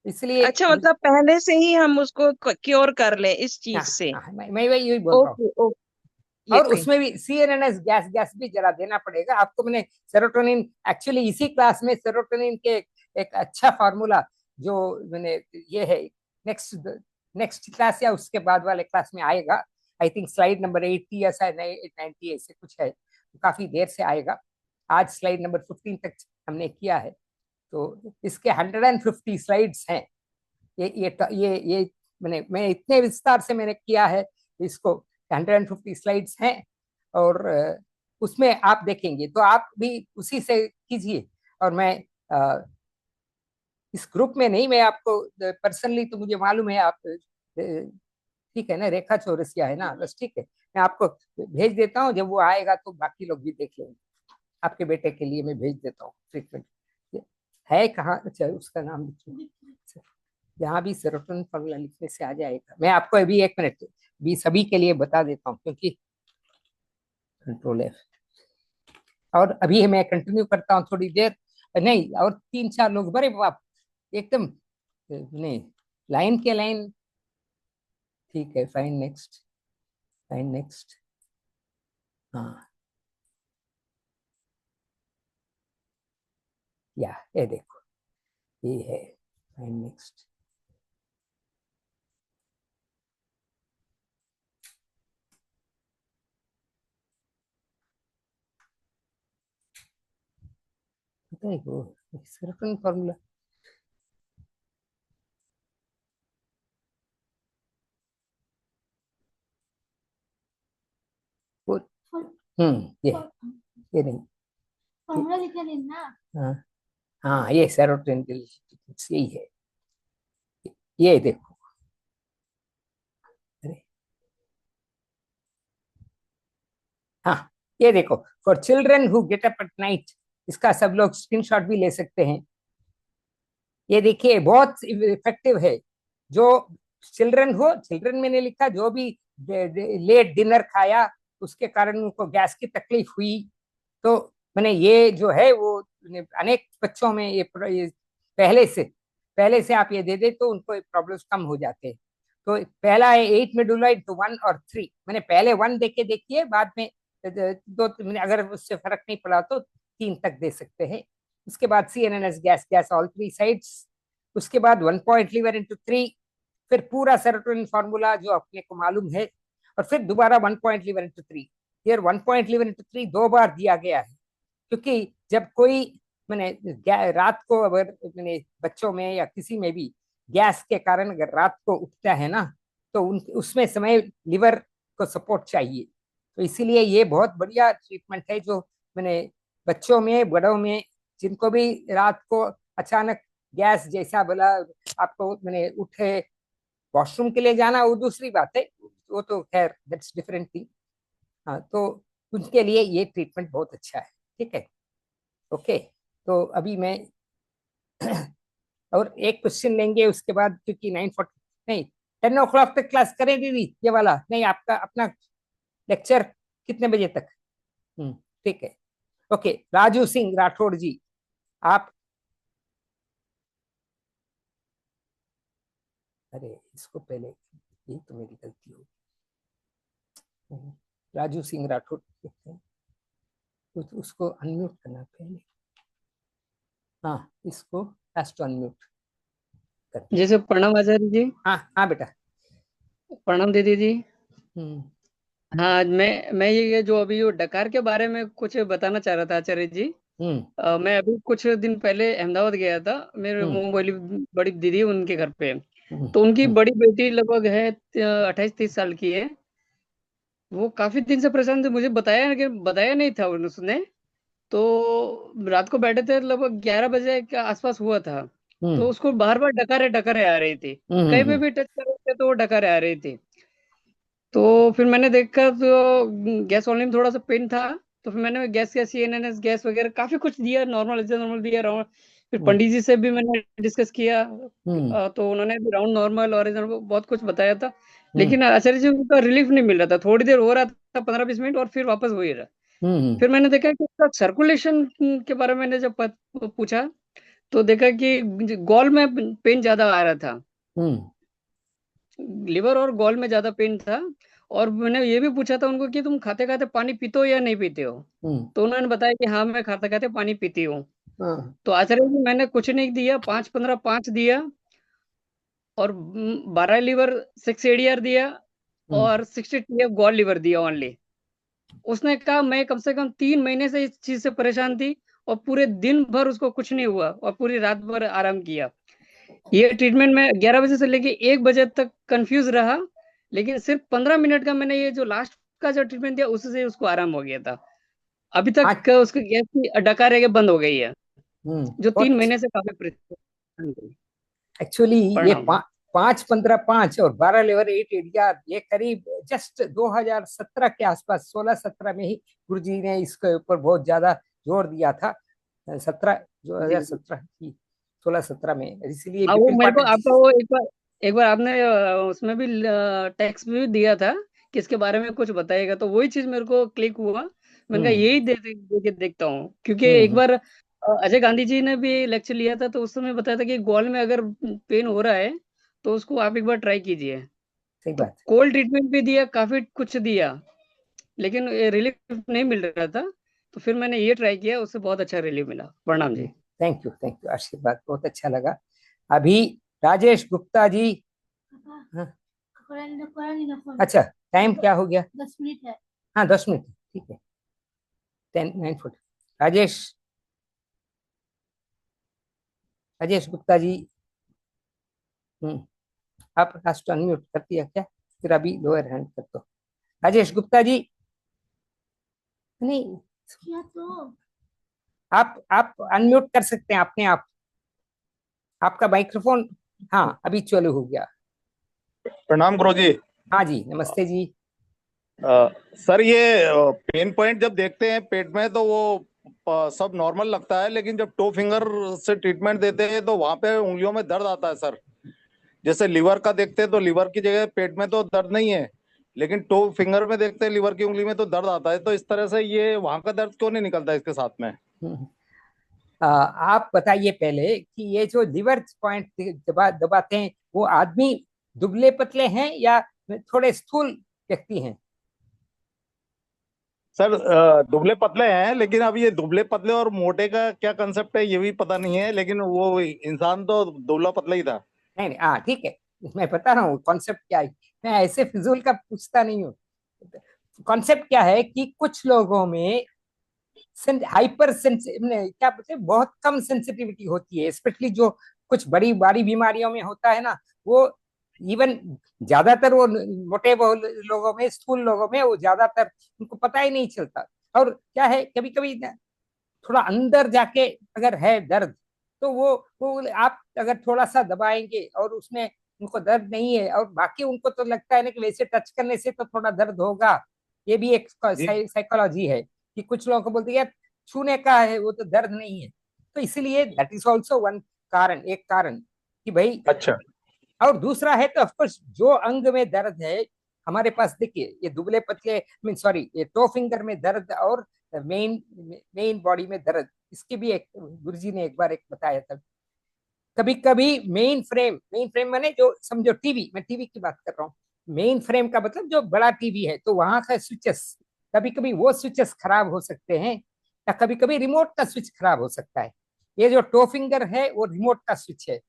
इसलिए अच्छा, मतलब पहले से ही हम उसको क्योर कर ले इस चीज हाँ से। हाँ, मैं वही यही बोल रहा हूँ। Okay okay. ये और ठीक। उसमें भी सीएनएस गैस गैस भी जरा देना पड़ेगा आपको। मैंने सेरोटोनिन, एक्चुअली इसी क्लास में सेरोटोनिन के एक अच्छा फार्मूला जो मैंने, ये है नेक्स्ट नेक्स्ट क्लास या उसके बाद वाले क्लास में आएगा। आई थिंक स्लाइड नंबर 80 या शायद 90 ऐसे कुछ है, तो काफी देर से आएगा। आज स्लाइड नंबर 15 तक हमने किया है, तो इसके 150 स्लाइड्स हैं। ये मैं इतने विस्तार से मैंने किया है इसको, 150 स्लाइड्स हैं। और उसमें आप देखेंगे तो आप भी उसी से कीजिए। और मैं इस ग्रुप में नहीं, मैं आपको पर्सनली तो मुझे मालूम है आप, ठीक है ना, रेखा चौरसिया है ना, बस ठीक है, मैं आपको भेज देता हूँ। जब वो आएगा तो बाकी लोग भी देख लेंगे। आपके बेटे के लिए मैं भेज देता हूँ फ्रीक्वेंट। है कहाँ? अच्छा, उसका नाम लिखिए, यहाँ भी सेरोटोनिन फॉर्मूला लिखने से आ जाएगा। मैं आपको अभी 1 मिनट भी सभी के लिए बता देता हूँ, क्योंकि कंट्रोल है। और अभी मैं कंटिन्यू करता हूँ थोड़ी देर, नहीं और 3-4 लोग, बड़े बाप एकदम नहीं, लाइन के लाइन, ठीक है, फाइन नेक्स्ट, फाइन नेक्स्ट, हाँ, या ये देखो, ये है फाइन नेक्स्ट। पता है वो सेरोटोनिन फॉर्मूला, वो ये नहीं, फॉर्मूला लिख लेना। हाँ हाँ, ये सेरोटोनिन के लिए यही है, ये देखो। अरे हाँ, ये देखो, for children who get up at night, इसका सब लोग स्क्रीनशॉट भी ले सकते हैं। ये देखिए बहुत इफेक्टिव है। जो चिल्ड्रन हो, चिल्ड्रन मैंने लिखा, जो भी लेट डिनर खाया उसके कारण उनको गैस की तकलीफ हुई, तो मैंने ये जो है वो अनेक बच्चों में ये पहले से आप ये दे दे तो उनको प्रॉब्लम्स कम हो जाते हैं। तो पहला है 8 मेडुला इंटू 1 और 3। मैंने पहले 1 दे के देखिए, बाद में दो, अगर उससे फर्क नहीं पड़ा तो 3 तक दे सकते हैं। उसके बाद CNNS gas, gas all 3 sides. उसके बाद 1 पॉइंट लीवर इंटू 3, फिर पूरा सेरोटोनिन फार्मूला जो अपने को मालूम है, और फिर दोबारा 1 पॉइंट लीवर इंटू 3। फिर 1 पॉइंट लीवर इंटू 3 2 बार दिया गया है, क्योंकि जब कोई मैंने रात को अगर मैंने बच्चों में या किसी में भी गैस के कारण अगर रात को उठता है ना, तो उसमें समय लिवर को सपोर्ट चाहिए। तो इसीलिए ये बहुत बढ़िया ट्रीटमेंट है जो मैंने बच्चों में, बड़ों में, जिनको भी रात को अचानक गैस जैसा बोला, आपको मैंने उठे वॉशरूम के लिए जाना वो दूसरी बात है, वो तो खैर दैट्स डिफरेंट थिंग। हाँ, तो उनके लिए ये ट्रीटमेंट बहुत अच्छा है। ठीक है, ओके। तो अभी मैं और एक क्वेश्चन लेंगे, उसके बाद क्योंकि 9:40 नहीं 10 o'clock तक क्लास करें दीदी, ये वाला नहीं, आपका अपना लेक्चर कितने बजे तक? ठीक है, ओके। राजू सिंह राठौड़ जी, आप, अरे इसको पहले, ये तो मेरी गलती होगी। राजू सिंह राठौड़, तो उसको अनम्यूट करना पहले। हाँ, इसको लास्ट अनम्यूट कर। जैसे प्रणाम आचार्य जी। हाँ हाँ बेटा। प्रणाम दीदी जी। हम्म हाँ, मैं ये जो अभी वो डकार के बारे में कुछ बताना चाह रहा था आचार्य जी। हम्म मैं अभी कुछ दिन पहले अहमदाबाद गया था, मेरे हम्म मुंह बोली बड़ी दीदी है उनके घर पे। हम्म तो उनकी हम्म बड़ी बेटी लगभग है 28-30 साल की है। वो काफी दिन से परेशान थे, मुझे बताया नहीं था उसने। तो रात को बैठे थे, लगभग 11 बजे के आसपास हुआ था। हम्म तो उसको बार बार डकारे डकारे आ रही थी, हम्म कहीं पे हम्म भी टच कर रहे थे तो वो डकारे आ रही थी। तो फिर मैंने देखा तो गैस वॉल्यूम थोड़ा सा पेन था। तो फिर मैंने गैस का CNNS गैस वगैरह काफी कुछ दिया, नॉर्मल नॉर्मल दिया राउंड। फिर हम्म पंडित जी से भी मैंने डिस्कस किया। हम्म तो उन्होंने भी राउंड नॉर्मल और बहुत कुछ बताया था। हम्म लेकिन आचार्य जी उनका रिलीफ नहीं मिल रहा था, थोड़ी देर हो रहा था 15-20 मिनट और फिर वापस हो ही रहा। हम्म फिर मैंने देखा कि उसका सर्कुलेशन के बारे में मैंने जब पूछा, तो देखा कि गॉल में पेन ज्यादा आ रहा था। हम्म लिवर और गॉल में ज्यादा पेन था। और मैंने ये भी पूछा था उनको कि तुम खाते खाते पानी पीते हो या नहीं पीते हो। हम्म तो उन्होंने बताया कि हाँ, मैं खाते खाते पानी पीती हूँ। हाँ, तो आचार्य जी मैंने कुछ नहीं दिया, 5-15-5 दिया, और 12 लीवर 6 ADR दिया, हम्म और 60 TF गॉल लीवर दिया ओनली। उसने कहा मैं कम से कम 3 महीने से इस चीज से परेशान थी, और पूरे दिन भर उसको कुछ नहीं हुआ, और पूरी रात भर आराम किया। ये ट्रीटमेंट में 11 बजे से लेके 1 बजे तक कंफ्यूज रहा। लेकिन सिर्फ 15 मिनट का मैंने ये जो लास्ट का जो ट्रीटमेंट दिया, उससे उसको आराम हो गया था। अभी आज, तक उसकी गैस की डकार रह के बंद हो गई है, जो तीन बहुत महीने से काफी परेशान थी। एक्चुअली ये प्रणाम। 5-15-5 और 12 लीवर 8 ADR, ये करीब जस्ट 2017 के आसपास, 16-17 में ही गुरुजी ने इसके ऊपर बहुत ज्यादा जोर दिया था। 2017 की 16-17 में, इसलिए हाँ, वो बिपिन मेरे को पाठक जी। आपका वो एक बार आपने उसमें भी टेक्स्ट भी दिया था कि इसके बारे में कुछ बताएगा, तो वही चीज मेरे को क्लिक हुआ। मैंने कहा हम्म यही दे के देखता हूँ, क्योंकि एक हम्म बार अजय गांधी जी ने भी लेक्चर लिया था, तो उस समय बताया था कि गॉल में अगर पेन हो रहा है तो उसको आप एक बार ट्राई कीजिए। सही तो बात। कोल्ड ट्रीटमेंट भी दिया, काफी कुछ दिया, लेकिन रिलीफ नहीं मिल रहा था। तो फिर मैंने ये ट्राई किया, उससे बहुत अच्छा रिलीफ मिला। प्रणाम जी। थैंक यू आशीर्वाद, बहुत अच्छा लगा। अभी राजेश गुप्ता जी। हाँ, अच्छा, टाइम क्या हो गया? 10 मिनट है। हाँ, 10 मिनट, ठीक है। 9:40। राजेश राजेश गुप्ता जी, आप लास्ट अनम्यूट कर दिया क्या? फिर अभी लोअर हैंड कर दो। राजेश गुप्ता जी, नहीं, क्या तो आप अनम्यूट कर सकते हैं अपने आप, आपका माइक्रोफोन। हाँ, अभी चालू हो गया। प्रणाम गुरुजी। हाँ जी, नमस्ते जी। सर ये पेन पॉइंट जब देखते हैं पेट में तो वो सब नॉर्मल लगता है, लेकिन जब टो फिंगर से ट्रीटमेंट देते हैं तो वहां पे उंगलियों में दर्द आता है सर। जैसे लीवर का देखते हैं तो लीवर की जगह पेट में तो दर्द नहीं है, लेकिन टो फिंगर में देखते हैं लीवर की उंगली में तो दर्द आता है। तो इस तरह से ये वहां का दर्द क्यों नहीं निकलता इसके साथ में? आप बताइए पहले कि ये जो लिवर पॉइंट दबाते हैं वो आदमी दुबले पतले हैं या थोड़े स्थूल व्यक्ति हैं? सर दुबले पतले हैं, लेकिन अब ये दुबले पतले और मोटे का क्या कंसेप्ट है ये भी पता नहीं है, लेकिन वो इंसान तो दुबला पतला ही था। नहीं नहीं, हाँ ठीक है, मैं बता रहा हूँ कॉन्सेप्ट क्या है। मैं ऐसे फिजूल का पूछता नहीं हूँ। कॉन्सेप्ट क्या है कि कुछ लोगों में हाइपर क्या बोलते हैं, बहुत कम सेंसिटिविटी होती है, स्पेशली जो कुछ बड़ी बड़ी बीमारियों में होता है ना, वो इवन ज्यादातर वो मोटे लोगों में, स्थूल लोगों में वो ज्यादातर उनको पता ही नहीं चलता। और क्या है, कभी कभी थोड़ा अंदर जाके अगर है दर्द तो वो आप अगर थोड़ा सा दबाएंगे और उसमें उनको दर्द नहीं है, और बाकी उनको तो लगता है ना कि वैसे टच करने से तो थोड़ा दर्द होगा। ये भी एक जी साइकोलॉजी है कि कुछ लोगों को बोलते हैं यार छूने का है, वो तो दर्द नहीं है। तो इसलिए दैट इज ऑल्सो वन कारण, एक कारण कि भाई। अच्छा। और दूसरा है तो ऑफकोर्स जो अंग में दर्द है हमारे पास, देखिए ये दुबले पतले मीन सॉरी ये टो फिंगर में दर्द और मेन मेन बॉडी में दर्द, इसकी भी एक गुरुजी ने एक बार एक बताया था। कभी कभी मेन फ्रेम माने जो समझो टीवी, मैं टीवी की बात कर रहा हूँ। मेन फ्रेम का मतलब जो बड़ा टीवी है, तो वहां का स्विचेस, कभी कभी वो स्विचेस खराब हो सकते हैं, या कभी कभी रिमोट का स्विच खराब हो सकता है। ये जो टो फिंगर है वो रिमोट का स्विच है।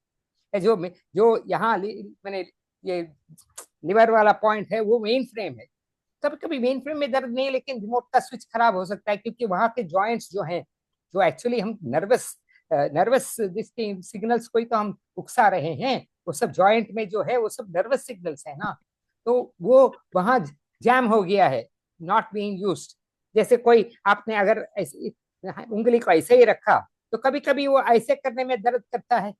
जो जो यहाँ मैंने ये लिवर वाला पॉइंट है वो मेन फ्रेम है। कभी कभी मेन फ्रेम में दर्द नहीं, लेकिन रिमोट का स्विच खराब हो सकता है, क्योंकि वहां के जॉइंट्स जो हैं, जो एक्चुअली हम नर्वस सिग्नल्स को ही तो हम उकसा रहे हैं, वो सब जॉइंट में जो है वो सब नर्वस सिग्नल्स है ना, तो वो वहां जैम हो गया है, नॉट बीइंग यूज्ड। जैसे कोई आपने अगर ऐसे उंगली को ऐसे ही रखा तो कभी कभी वो ऐसे करने में दर्द करता है,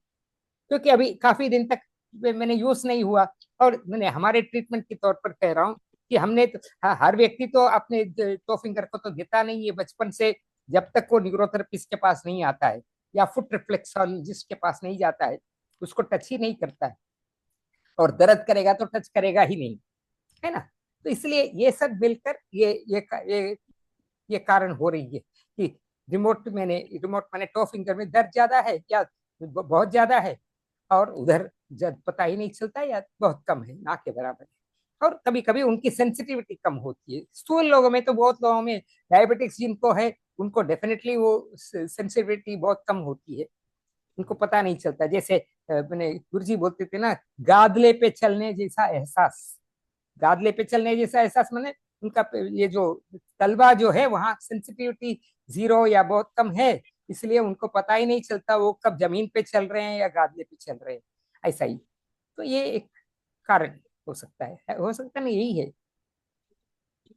क्योंकि अभी काफी दिन तक मैंने यूज नहीं हुआ। और मैंने हमारे ट्रीटमेंट के तौर पर कह रहा हूँ कि हमने तो, हर व्यक्ति तो अपने टो फिंगर को तो देता नहीं है बचपन से, जब तक वो न्यूरोथेरेपिस्ट के पास नहीं आता है या फुट रिफ्लेक्सोलॉजिस्ट के पास नहीं जाता है, उसको टच ही नहीं करता है। और दर्द करेगा तो टच करेगा ही नहीं, है ना। तो इसलिए ये सब मिलकर ये कारण हो रही है कि रिमोट मैंने टो फिंगर में दर्द ज्यादा है या बहुत ज्यादा है, और उधर जब पता ही नहीं चलता या बहुत कम है, ना के बराबर है। और कभी कभी उनकी सेंसिटिविटी कम होती है। स्थूल लोगों में तो, बहुत लोगों में डायबिटिक्स जिनको है उनको डेफिनेटली वो सेंसिटिविटी बहुत कम होती है, उनको पता नहीं चलता। जैसे मैंने गुरुजी बोलते थे ना, गादले पे चलने जैसा एहसास, गादले पे चलने जैसा एहसास मैंने उनका ये जो तलवा जो है वहां सेंसिटिविटी 0 या बहुत कम है, इसलिए उनको पता ही नहीं चलता वो कब जमीन पे चल रहे हैं या गादले पे चल रहे हैं, ऐसा ही। तो ये एक कारण हो सकता है, हो सकता नहीं, यही है।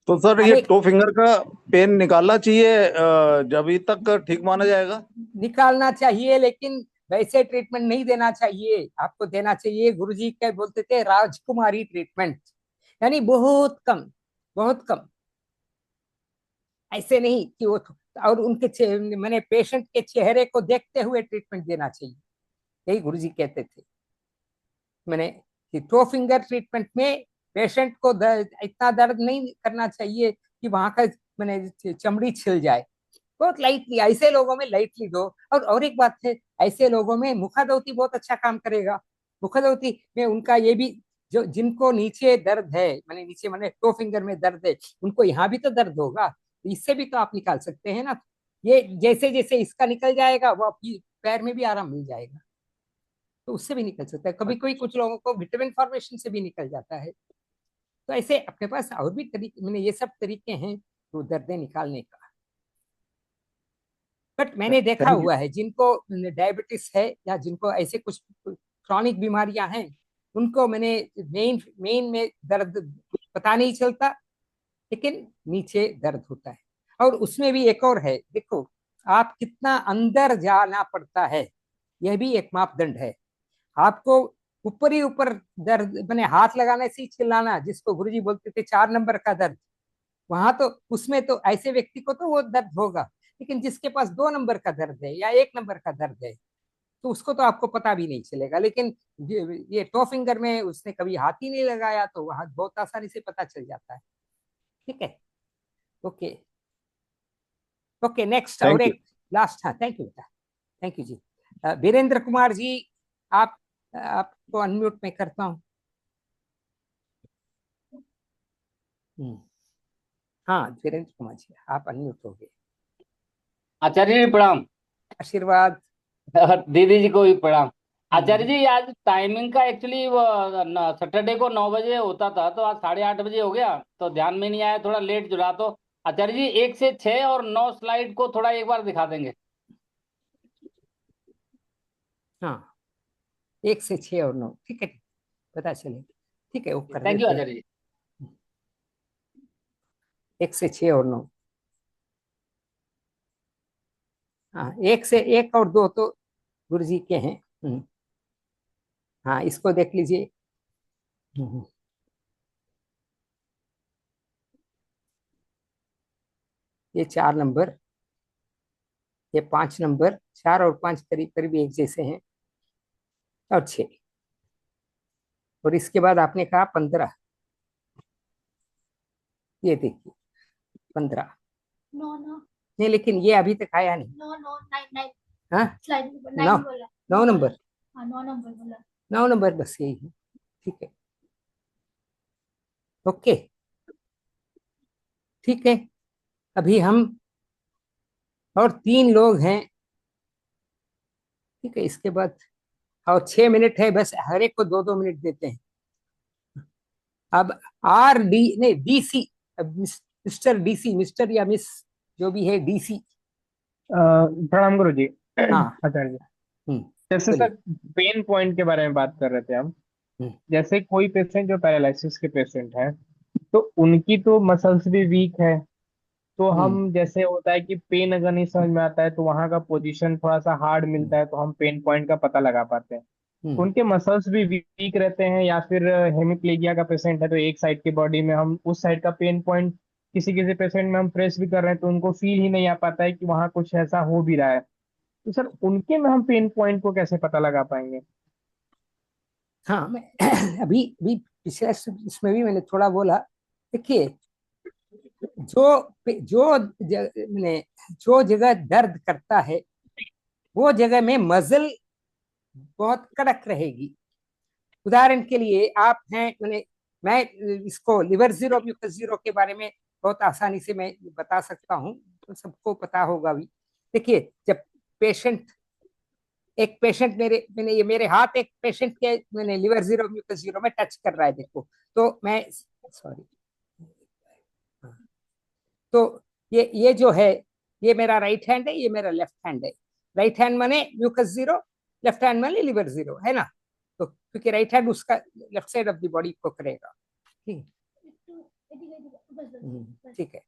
तो सर ये टो फिंगर का पेन निकालना चाहिए, जब तक ठीक माना जाएगा? निकालना चाहिए, लेकिन वैसे ट्रीटमेंट नहीं देना चाहिए। आपको देना चाहिए, गुरुजी क्या बोलते थे, राजकुमारी ट्रीटमेंट, यानी बहुत कम, बहुत कम। ऐसे नहीं कि वो और उनके मैंने पेशेंट के चेहरे को देखते हुए ट्रीटमेंट देना चाहिए, यही गुरुजी कहते थे। मैंने कि टो फिंगर ट्रीटमेंट में पेशेंट को इतना दर्द नहीं करना चाहिए कि वहां का मैंने चमड़ी छिल जाए। बहुत लाइटली, ऐसे लोगों में लाइटली दो। और एक बात है, ऐसे लोगों में मुखादौती बहुत अच्छा काम करेगा। मुखादौती में उनका ये भी, जो जिनको नीचे दर्द है, मैंने नीचे मैंने टो फिंगर में दर्द है, उनको यहाँ भी तो दर्द होगा, तो इससे भी तो आप निकाल सकते हैं ना। ये जैसे जैसे इसका निकल जाएगा वो पैर में भी आराम मिल जाएगा, तो उससे भी निकल सकता है। कभी कोई कुछ लोगों को विटामिन फॉर्मेशन से भी निकल जाता है। तो ऐसे अपने पास और भी तरीके, मैंने ये सब तरीके हैं तो दर्दें निकालने का। बट मैंने देखा हुआ है जिनको डायबिटीज है या जिनको ऐसे कुछ क्रॉनिक बीमारियां हैं, उनको मैंने मेन में दर्द पता नहीं चलता, लेकिन नीचे दर्द होता है। और उसमें भी एक और है, देखो आप कितना अंदर जाना पड़ता है, यह भी एक मापदंड है। आपको ऊपर ही ऊपर दर्द मैंने हाथ लगाने से ही चिल्लाना, जिसको गुरुजी बोलते थे 4 नंबर का दर्द, वहां तो उसमें तो ऐसे व्यक्ति को तो वो दर्द होगा, लेकिन जिसके पास 2 नंबर का दर्द है या 1 नंबर का दर्द है तो उसको तो आपको पता भी नहीं चलेगा। लेकिन ये टो फिंगर में उसने कभी हाथ ही नहीं लगाया तो वहां बहुत आसानी से पता चल जाता है। ठीक है, ओके ओके, नेक्स्ट। और थैंक यू। एक लास्ट, हाँ थैंक यू बेटा, थैंक यू जी। वीरेंद्र कुमार जी, आप आपको अनम्यूट में करता हूँ। हाँ वीरेंद्र कुमार जी, आप अनम्यूट हो गए। आचार्य जी प्रणाम। आशीर्वाद। और दीदी जी को भी प्रणाम। आचार्य जी आज टाइमिंग का एक्चुअली वो सैटरडे को 9 बजे होता था, तो आज 8:30 बजे हो गया, तो ध्यान में नहीं आया, थोड़ा लेट जुड़ा। तो आचार्य जी 1 से 6 और 9 स्लाइड को थोड़ा एक बार दिखा देंगे। हाँ 1 से 6 और 9, ठीक है, पता चले। ठीक है, वो कर थैंक यू देते हैं। आचार्य जी। 1 से 6 और 9। हाँ 1 से 1 और 2 तो गुरु जी के हैं। हाँ इसको देख लीजिए। ये 4 नंबर, ये 5 नंबर, 4 और 5 करीब करीब एक जैसे हैं, और 6। और इसके बाद आपने कहा 15, ये देखिए 15। नो नो नहीं लेकिन ये अभी तक आया नहीं। नो नो 9 हाँ स्लाइड नंबर 9 नौ बोला। 9 नंबर, हाँ 9 नंबर बोला। 9 नंबर बस यही है। ठीक है, ओके, ठीक है। अभी हम और 3 लोग हैं। ठीक है, इसके बाद और 6 मिनट है बस, हर एक को 2-2 मिनट देते हैं। अब आर डी नहीं डीसी, मिस्टर डीसी, मिस्टर या मिस जो भी है डीसी। प्रणाम गुरु जी। हाँ आचार्य जी, जैसे बोलिए। सर पेन पॉइंट के बारे में बात कर रहे थे हम। हम्म, जैसे कोई पेशेंट जो पैरालिसिस के पेशेंट है, तो उनकी तो मसल्स भी वीक है, तो हम्म, हम जैसे होता है कि पेन अगर नहीं समझ में आता है तो वहां का पोजीशन थोड़ा सा हार्ड मिलता है, तो हम पेन पॉइंट का पता लगा पाते हैं। हम्म, उनके मसल्स भी वीक रहते हैं, या फिर हेमिप्लेजिया का पेशेंट है तो एक साइड की बॉडी में हम उस साइड का पेन पॉइंट किसी किसी पेशेंट में हम प्रेस भी कर रहे हैं तो उनको फील ही नहीं आ पाता है कि वहां कुछ ऐसा हो भी रहा है। तो सर उनके में हम पेन पॉइंट को कैसे पता लगा पाएंगे? हाँ मैं अभी अभी पिछले इसमें भी मैंने थोड़ा बोला। देखिए, मैंने जो जगह दर्द करता है वो जगह में मसल बहुत कड़क रहेगी। उदाहरण के लिए आप हैं, मैं इसको लिवर जीरो म्यूकस जीरो के बारे में बहुत आसानी से मैं बता सकता हूँ, तो सबको पता होगा भी। देखिए, जब पेशेंट एक पेशेंट मैंने ये मेरे हाथ एक पेशेंट के मैंने लिवर जीरो म्यूकस जीरो में टच कर रहा है, देखो तो मैं सॉरी, तो ये जो है, ये मेरा राइट हैंड है, ये मेरा लेफ्ट हैंड है। राइट हैंड माने म्यूकस जीरो, लेफ्ट हैंड माने लिवर जीरो, है ना? तो क्योंकि राइट हैंड उसका left side of the body को करेगा। ठीक ठीक है।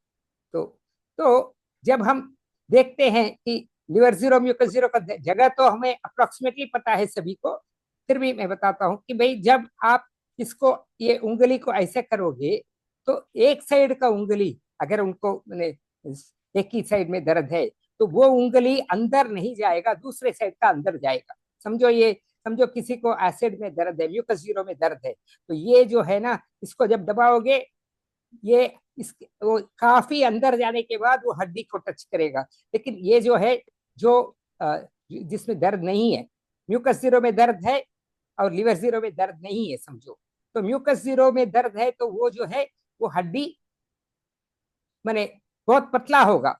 तो जब हम देखते हैं कि लिवर जीरो म्यूकस जीरो का जगह तो हमें अप्रोक्सीमेटली पता है सभी को, फिर भी मैं बताता हूं कि भाई जब आप इसको ये उंगली को ऐसे करोगे तो एक साइड का उंगली अगर उनको मैंने एक ही साइड में दर्द है तो वो उंगली अंदर नहीं जाएगा, दूसरे साइड का अंदर जाएगा। समझो किसी को एसिड में दर्द है, म्यूकस जीरो में दर्द है, तो ये जो है ना, इसको जब दबाओगे ये इसके वो काफी अंदर जाने के बाद वो हड्डी को टच करेगा। लेकिन ये जो है जो जिसमें दर्द नहीं है, म्यूकस जीरो में दर्द है और लिवर जीरो में दर्द नहीं है समझो, तो म्यूकस जीरो में दर्द है तो वो जो है वो हड्डी माने बहुत पतला होगा,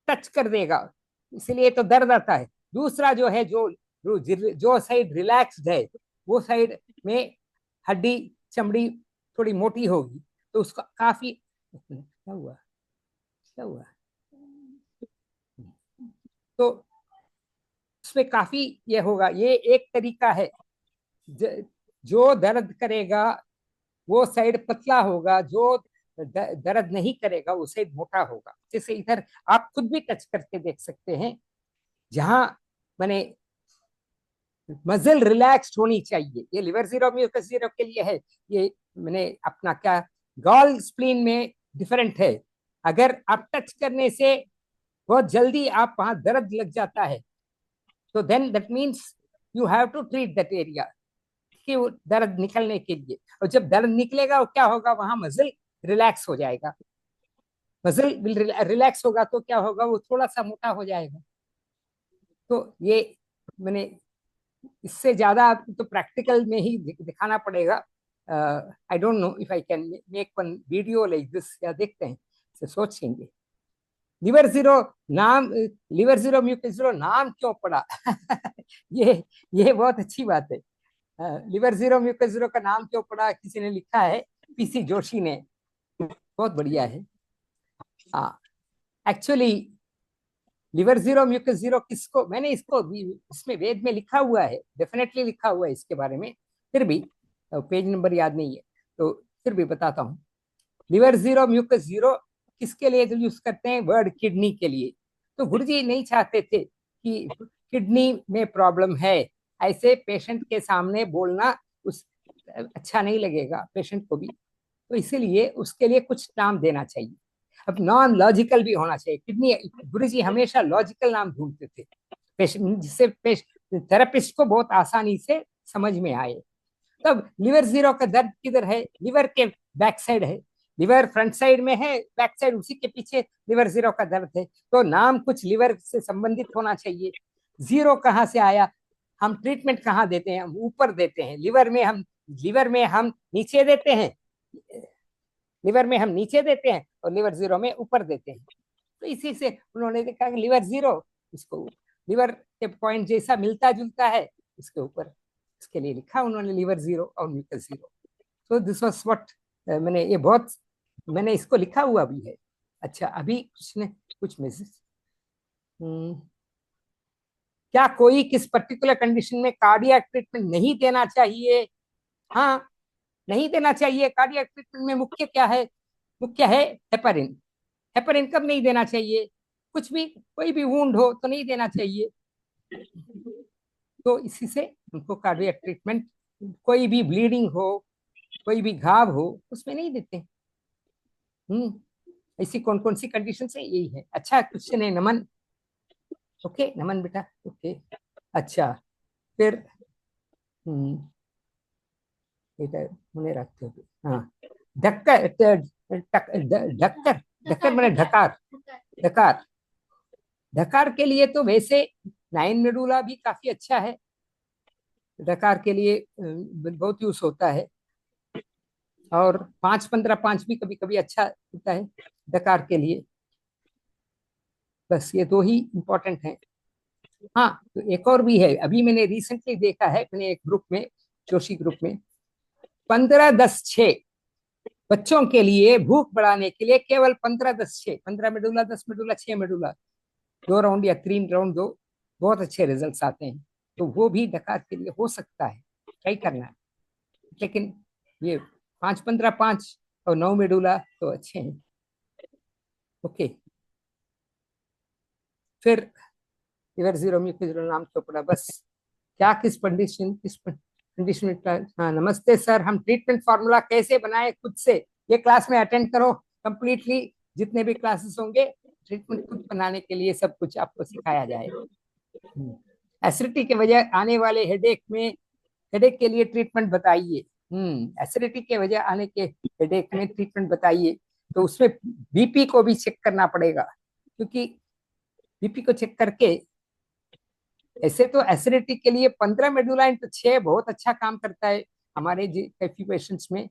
टच कर देगा, इसलिए तो दर्द आता है। दूसरा जो है जो साइड रिलैक्स्ड है वो साइड में हड्डी चमड़ी थोड़ी मोटी होगी, तो उसका काफी क्या हुआ तो उसमें काफी ये होगा। ये एक तरीका है, जो दर्द करेगा वो साइड पतला होगा, जो दर्द नहीं करेगा वो साइड मोटा होगा। जैसे इधर आप खुद भी टच करके देख सकते हैं, जहां मैंने मसल रिलैक्स्ड होनी चाहिए। ये लिवर जीरो म्यूकस जीरो के लिए है। ये मैंने अपना क्या गॉल स्प्लीन में डिफरेंट है। अगर आप टच करने से बहुत जल्दी आप वहां दर्द लग जाता है, तो then that means you have to treat that area कि वो दर्द निकलने के लिए। और जब दर्द निकलेगा क्या होगा, वहां मसल रिलैक्स हो जाएगा। मसल रिलैक्स होगा तो क्या होगा, वो थोड़ा सा मोटा हो जाएगा। तो ये मैंने इससे ज्यादा आपको तो प्रैक्टिकल में ही दिखाना पड़ेगा। I don't know if I can make one video like this, या देखते हैं, सोचेंगे। लिवर जीरो नाम, लिवर जीरो म्यूकस जीरो नाम क्यों पड़ा? ये बहुत अच्छी बात है। लिवर जीरो म्यूकस जीरो का नाम क्यों पड़ा, किसी ने लिखा है, पीसी जोशी ने, बहुत बढ़िया है। Actually liver zero mucus zero किसको, मैंने इसको इसमें वेद में लिखा हुआ है, डेफिनेटली लिखा हुआ है इसके बारे में, फिर भी पेज नंबर याद नहीं है तो फिर भी बताता हूँ। लिवर जीरो म्यूकस जीरो किसके लिए यूज करते हैं? वर्ड किडनी के लिए। तो गुरुजी नहीं चाहते थे कि किडनी में प्रॉब्लम है ऐसे पेशेंट के सामने बोलना, उस अच्छा नहीं लगेगा पेशेंट को भी, तो इसीलिए उसके लिए कुछ नाम देना चाहिए। अब नॉन लॉजिकल भी होना चाहिए। किडनी, गुरुजी हमेशा लॉजिकल नाम ढूंढते थे पेशेंट, जिससे थेरेपिस्ट को बहुत आसानी से समझ में आए। तब लिवर जीरो का दर्द किधर है? लिवर के बैक साइड है। लिवर फ्रंट साइड में है, बैक साइड उसी के पीछे लिवर जीरो का दर्द है। तो नाम कुछ लिवर से संबंधित होना चाहिए। जीरो कहाँ से आया? हम ट्रीटमेंट कहाँ देते हैं? हम ऊपर देते हैं। लिवर में हम नीचे देते हैं, लिवर में हम नीचे देते हैं और लिवर जीरो में ऊपर देते हैं। तो इसी से उन्होंने देखा कि लिवर जीरो, इसको लिवर के पॉइंट जैसा मिलता जुलता है, इसके ऊपर इसके लिए लिखा उन्होंने लिवर जीरो और म्यूकस जीरो। तो दिस वाज व्हाट, मैंने इसको लिखा हुआ भी है। अच्छा, अभी कुछ मैसेज, क्या कोई किस पर्टिकुलर कंडीशन में कार्डियक ट्रीटमेंट नहीं देना चाहिए? हाँ, नहीं देना चाहिए। कार्डियक ट्रीटमेंट में मुख्य क्या है? मुख्य है हेपरिन। हेपरिन कब नहीं देना चाहिए? कुछ भी, कोई भी वुंड हो तो नहीं देना चाहिए। तो इसी से उनको कार्डियक ट्रीटमेंट, कोई भी ब्लीडिंग हो, कोई भी घाव हो, उसमें नहीं देते। ऐसी कौन कौन सी कंडीशन है? यही है। अच्छा क्वेश्चन है नमन। ओके नमन बेटा, ओके। अच्छा फिर बेटा मुने रखते हो। हाँ, ढक्कर ढक्कर ढक्कर मैंने ढकार, ढकार ढकार के लिए तो वैसे 9 मेडुला भी काफी अच्छा है। ढकार के लिए बहुत यूज होता है, और 5-15-5 भी कभी कभी अच्छा होता है डकार के लिए। बस ये दो ही इम्पोर्टेंट हैं। हाँ, तो एक और भी है, अभी मैंने रिसेंटली देखा है, मैंने एक ग्रुप में, जोशी ग्रुप में, 15-10-6 बच्चों के लिए भूख बढ़ाने के लिए केवल 15-10-6, 15 मेडुला, 10 मेडुला, 6 मेडुला, 2 राउंड या 3 राउंड दो, बहुत अच्छे रिजल्ट्स आते हैं। तो वो भी डकार के लिए हो सकता है, ट्राई करना है। लेकिन ये 5-15-5 और 9 मेडुला तो अच्छे हैं। ओके, फिर लिवर जीरो म्यूकस जीरो नाम तो पड़ा। बस क्या किस कंडीशन में? हाँ नमस्ते सर, हम ट्रीटमेंट फॉर्मूला कैसे बनाए खुद से? ये क्लास में अटेंड करो कंप्लीटली, जितने भी क्लासेस होंगे ट्रीटमेंट खुद बनाने के लिए सब कुछ आपको सिखाया जाएगा। एसिडिटी के वजह आने वाले हेडेक के लिए ट्रीटमेंट बताइए। एसिडिटी के वजह आने के हेडेक में ट्रीटमेंट बताइए। तो उसमें बीपी को भी चेक करना पड़ेगा, क्योंकि बीपी को चेक करके, ऐसे तो एसिडिटी के लिए 15 मेडुला इंटू 6 बहुत अच्छा काम करता है हमारे काफी पेशेंट्स में,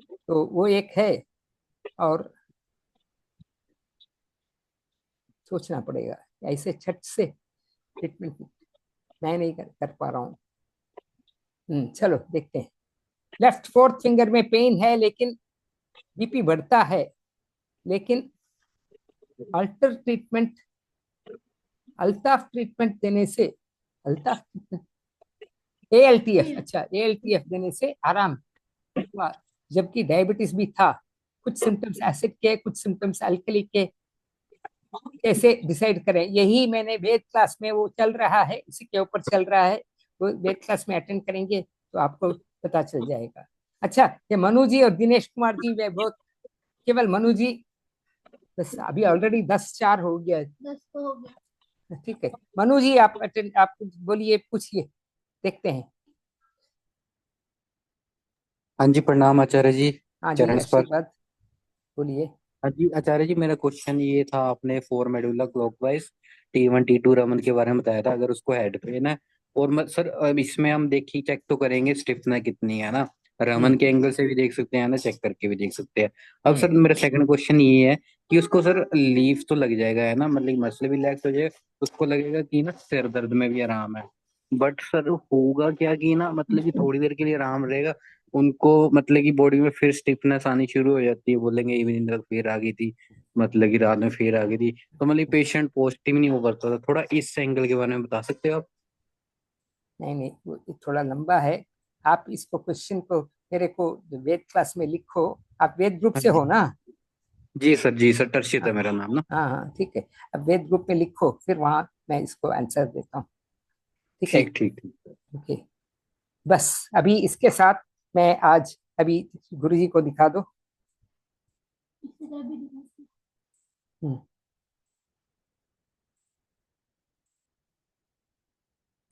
तो वो एक है। और सोचना पड़ेगा, ऐसे छट से ट्रीटमेंट मैं नहीं कर पा रहा हूँ। चलो देखते हैं। लेफ्ट 4th फिंगर में पेन है, लेकिन बीपी बढ़ता है, लेकिन अल्ताफ ट्रीटमेंट देने से, अल्ताफ ALTF, अच्छा ALTF देने से आराम हुआ, जबकि डायबिटीज भी था। कुछ सिम्टम्स एसिड के, कुछ सिम्टम्स अल्कली के, कैसे डिसाइड करें? यही मैंने वेद क्लास में, वो चल रहा है, इसी के ऊपर चल रहा है, वो वेद क्लास में अटेंड करेंगे तो आपको पता चल जाएगा। अच्छा, ये मनु जी और दिनेश कुमार जी वे बहुत केवल मनु जी, बस अभी ऑलरेडी 10:04 हो गया है। 10 तो हो गया। ठीक है, मनु जी आप आप बोलिए, पूछिए, देखते हैं। हाँ जी, प्रणाम आचार्य जी। हाँ जी, चरण स्पर्श। आशीर्वाद, बोलिए। हाँ जी आचार्य जी, मेरा क्वेश्चन ये था, आपने 4 medulla clockwise T1 T2 Raman के बारे में बताया था, अगर उसको हेड पे ना, और सर अब इसमें हम देखिए चेक तो करेंगे स्टिफनेस कितनी है ना, रमन के एंगल से भी देख सकते हैं ना, चेक करके भी देख सकते हैं। अब सर मेरा सेकंड क्वेश्चन ये है कि उसको सर लीफ तो लग जाएगा है ना, मतलब मसल भी रिलैक्स हो जाएगा, उसको लगेगा कि ना सिर दर्द में भी आराम है, बट सर होगा क्या कि ना, मतलब कि थोड़ी देर के लिए आराम रहेगा, उनको मतलब कि बॉडी में फिर स्टिफनेस आनी शुरू हो जाती है, बोलेंगे इवनिंग तक फिर आ गई थी, मतलब कि रात में फिर आ गई थी, तो मतलब पेशेंट पॉजिटिव नहीं हो पाता था। थोड़ा इस एंगल के बारे में बता सकते हो आप? नहीं नहीं, वो थोड़ा लंबा है, आप इसको क्वेश्चन को मेरे को वेद क्लास में लिखो। आप वेद ग्रुप हाँ से जी हो ना? जी सर, टर्शित हाँ है मेरा नाम ना। हाँ हाँ, ठीक है। अब वेद ग्रुप में लिखो, फिर वहां मैं इसको आंसर देता हूँ। ठीक है, ठीक ठीक ठीक। ओके। बस अभी इसके साथ मैं आज अभी गुरुजी को दिखा दो। इससे तरह भी दिखा सकते हैं। हम्म।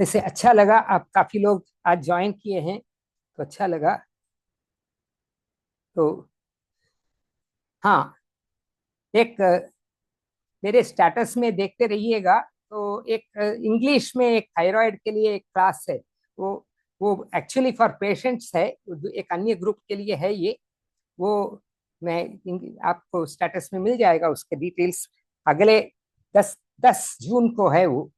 वैसे अच्छा लगा, आप काफी लोग आज ज्वाइन किए हैं, तो अच्छा लगा। तो हाँ, एक मेरे स्टेटस में देखते रहिएगा, तो एक इंग्लिश में एक थायराइड के लिए एक क्लास है, वो वो एक्चुअली फॉर पेशेंट्स है, एक अन्य ग्रुप के लिए है ये। वो मैं आपको स्टेटस में मिल जाएगा उसके डिटेल्स। अगले 10 जून को है वो,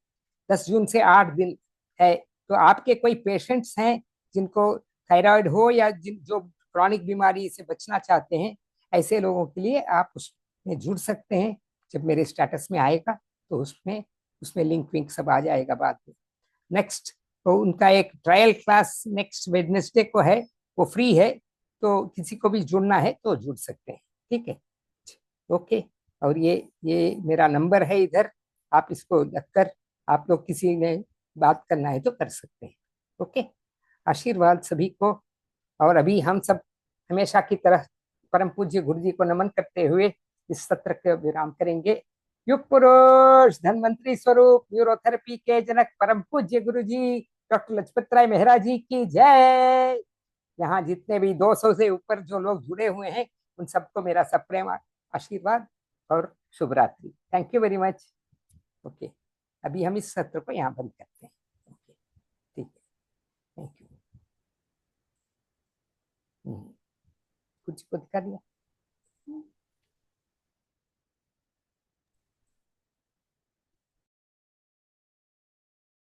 10 जून से 8 दिन है। तो आपके कोई पेशेंट्स हैं जिनको थायराइड हो, या जो क्रॉनिक बीमारी से बचना चाहते हैं, ऐसे लोगों के लिए आप उसमें जुड़ सकते हैं। जब मेरे स्टेटस में आएगा तो उसमें उसमें लिंक विंक सब आ जाएगा बाद में। नेक्स्ट, तो उनका एक ट्रायल क्लास नेक्स्ट वेडनेसडे को है, वो फ्री है, तो किसी को भी जुड़ना है तो जुड़ सकते हैं। ठीक है, ओके। और ये मेरा नंबर है इधर, आप इसको रखकर आप लोग किसी ने बात करना है तो कर सकते हैं। ओके, आशीर्वाद सभी को। और अभी हम सब हमेशा की तरह परम पूज्य गुरु जी को नमन करते हुए इस सत्र का विराम करेंगे। युग पुरुष धन्वंतरी स्वरूप न्यूरोथेरेपी के जनक परम पूज्य गुरु जी डॉक्टर लजपत राय मेहरा जी की जय। यहाँ जितने भी 200 से ऊपर जो लोग जुड़े हुए हैं, उन सबको मेरा सप्रेम आशीर्वाद और शुभ रात्रि। Thank you very much. Okay, अभी हम इस सत्र को यहाँ बंद करते हैं। ओके, ठीक है, थैंक यू। कुछ को दिखा दिया।